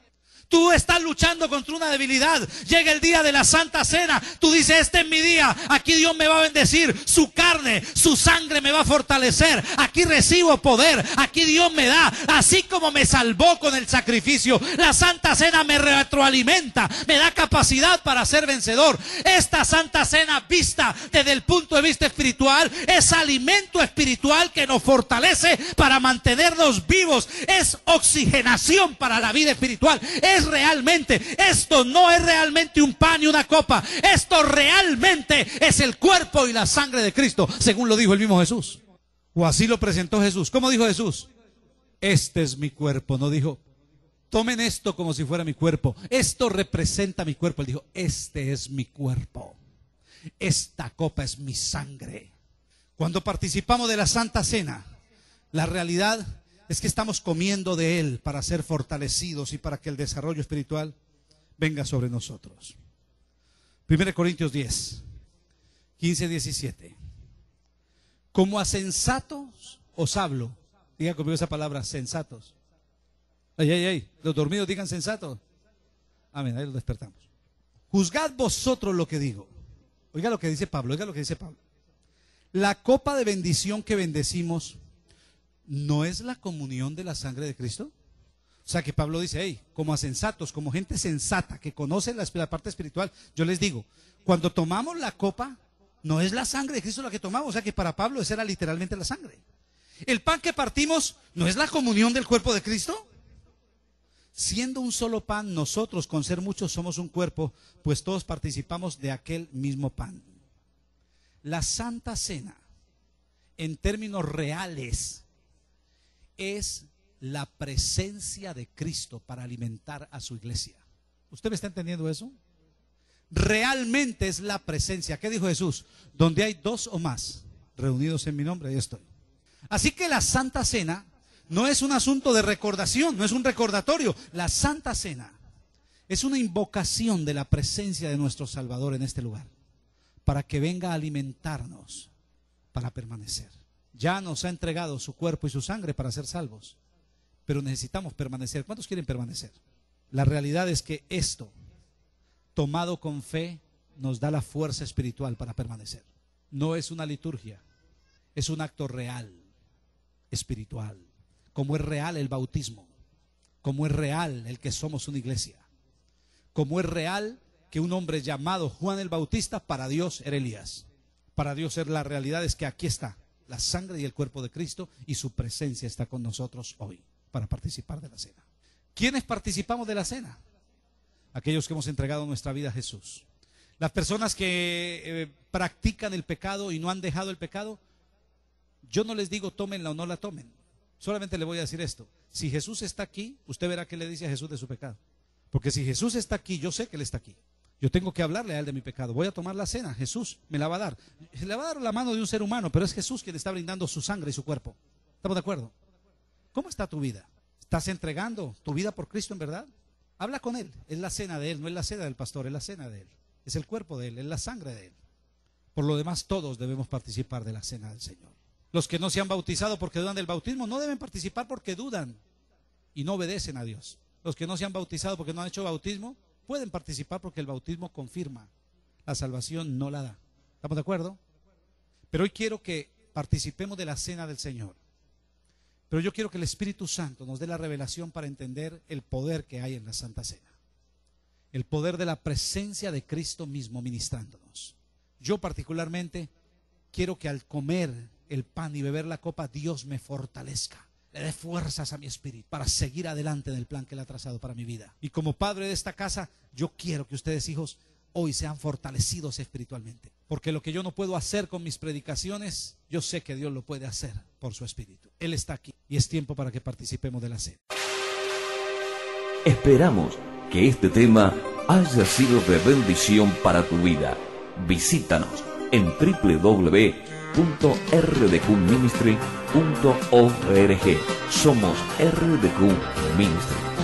Tú estás luchando contra una debilidad. Llega el día de la Santa Cena. Tú dices, este es mi día. Aquí Dios me va a bendecir. Su carne, su sangre me va a fortalecer. Aquí recibo poder. Aquí Dios me da. Así como me salvó con el sacrificio, la Santa Cena me retroalimenta. Me da capacidad para ser vencedor. Esta Santa Cena, vista desde el punto de vista espiritual, es alimento espiritual que nos fortalece para mantenernos vivos. Es oxigenación para la vida espiritual. Es realmente, esto no es realmente un pan y una copa. Esto realmente es el cuerpo y la sangre de Cristo, según lo dijo el mismo Jesús. O así lo presentó Jesús. ¿Cómo dijo Jesús? Este es mi cuerpo. No dijo, tomen esto como si fuera mi cuerpo. Esto representa mi cuerpo. Él dijo, este es mi cuerpo. Esta copa es mi sangre. Cuando participamos de la Santa Cena, la realidad es que estamos comiendo de Él para ser fortalecidos y para que el desarrollo espiritual venga sobre nosotros. 1 Corintios 10, 15, 17. Como a sensatos os hablo. Diga conmigo esa palabra, sensatos. Ay, ay, ay. Los dormidos digan sensatos. Amén, ahí los despertamos. Juzgad vosotros lo que digo. Oiga lo que dice Pablo, oiga lo que dice Pablo. La copa de bendición que bendecimos, ¿no es la comunión de la sangre de Cristo? O sea que Pablo dice, hey, como a sensatos, como gente sensata que conoce la parte espiritual, yo les digo, cuando tomamos la copa, no es la sangre de Cristo la que tomamos. O sea que para Pablo esa era literalmente la sangre. El pan que partimos, ¿no es la comunión del cuerpo de Cristo? Siendo un solo pan, nosotros con ser muchos somos un cuerpo, pues todos participamos de aquel mismo pan. La Santa Cena, en términos reales, es la presencia de Cristo para alimentar a su iglesia. ¿Usted me está entendiendo eso? Realmente es la presencia. ¿Qué dijo Jesús? Donde hay dos o más reunidos en mi nombre, ahí estoy. Así que la Santa Cena no es un asunto de recordación, no es un recordatorio. La Santa Cena es una invocación de la presencia de nuestro Salvador en este lugar, para que venga a alimentarnos, para permanecer. Ya nos ha entregado su cuerpo y su sangre para ser salvos, pero necesitamos permanecer. ¿Cuántos quieren permanecer? La realidad es que esto, tomado con fe, nos da la fuerza espiritual para permanecer. No es una liturgia, es un acto real, espiritual. Como es real el bautismo, como es real el que somos una iglesia, como es real que un hombre llamado Juan el Bautista, para Dios era Elías. Para Dios la realidad es que aquí está la sangre y el cuerpo de Cristo, y su presencia está con nosotros hoy para participar de la cena. ¿Quiénes participamos de la cena? Aquellos que hemos entregado nuestra vida a Jesús. Las personas que practican el pecado y no han dejado el pecado, yo no les digo tómenla o no la tomen. Solamente le voy a decir esto: si Jesús está aquí, usted verá qué le dice a Jesús de su pecado. Porque si Jesús está aquí, yo sé que Él está aquí. Yo tengo que hablarle a Él de mi pecado. Voy a tomar la cena, Jesús me la va a dar. Se le va a dar la mano de un ser humano, pero es Jesús quien está brindando su sangre y su cuerpo. ¿Estamos de acuerdo? ¿Cómo está tu vida? ¿Estás entregando tu vida por Cristo en verdad? Habla con Él. Es la cena de Él, no es la cena del pastor, es la cena de Él. Es el cuerpo de Él, es la sangre de Él. Por lo demás, todos debemos participar de la cena del Señor. Los que no se han bautizado porque dudan del bautismo no deben participar porque dudan y no obedecen a Dios. Los que no se han bautizado porque no han hecho bautismo pueden participar porque el bautismo confirma. La salvación no la da. ¿Estamos de acuerdo? Pero hoy quiero que participemos de la cena del Señor. Pero yo quiero que el Espíritu Santo nos dé la revelación para entender el poder que hay en la Santa Cena. El poder de la presencia de Cristo mismo ministrándonos. Yo particularmente quiero que al comer el pan y beber la copa, Dios me fortalezca, le dé fuerzas a mi espíritu para seguir adelante en el plan que Él ha trazado para mi vida. Y como padre de esta casa, yo quiero que ustedes, hijos, hoy sean fortalecidos espiritualmente. Porque lo que yo no puedo hacer con mis predicaciones, yo sé que Dios lo puede hacer por su Espíritu. Él está aquí y es tiempo para que participemos de la cena. Esperamos que este tema haya sido de bendición para tu vida. Visítanos en www.rdqministry.org. Somos RDQ Ministry.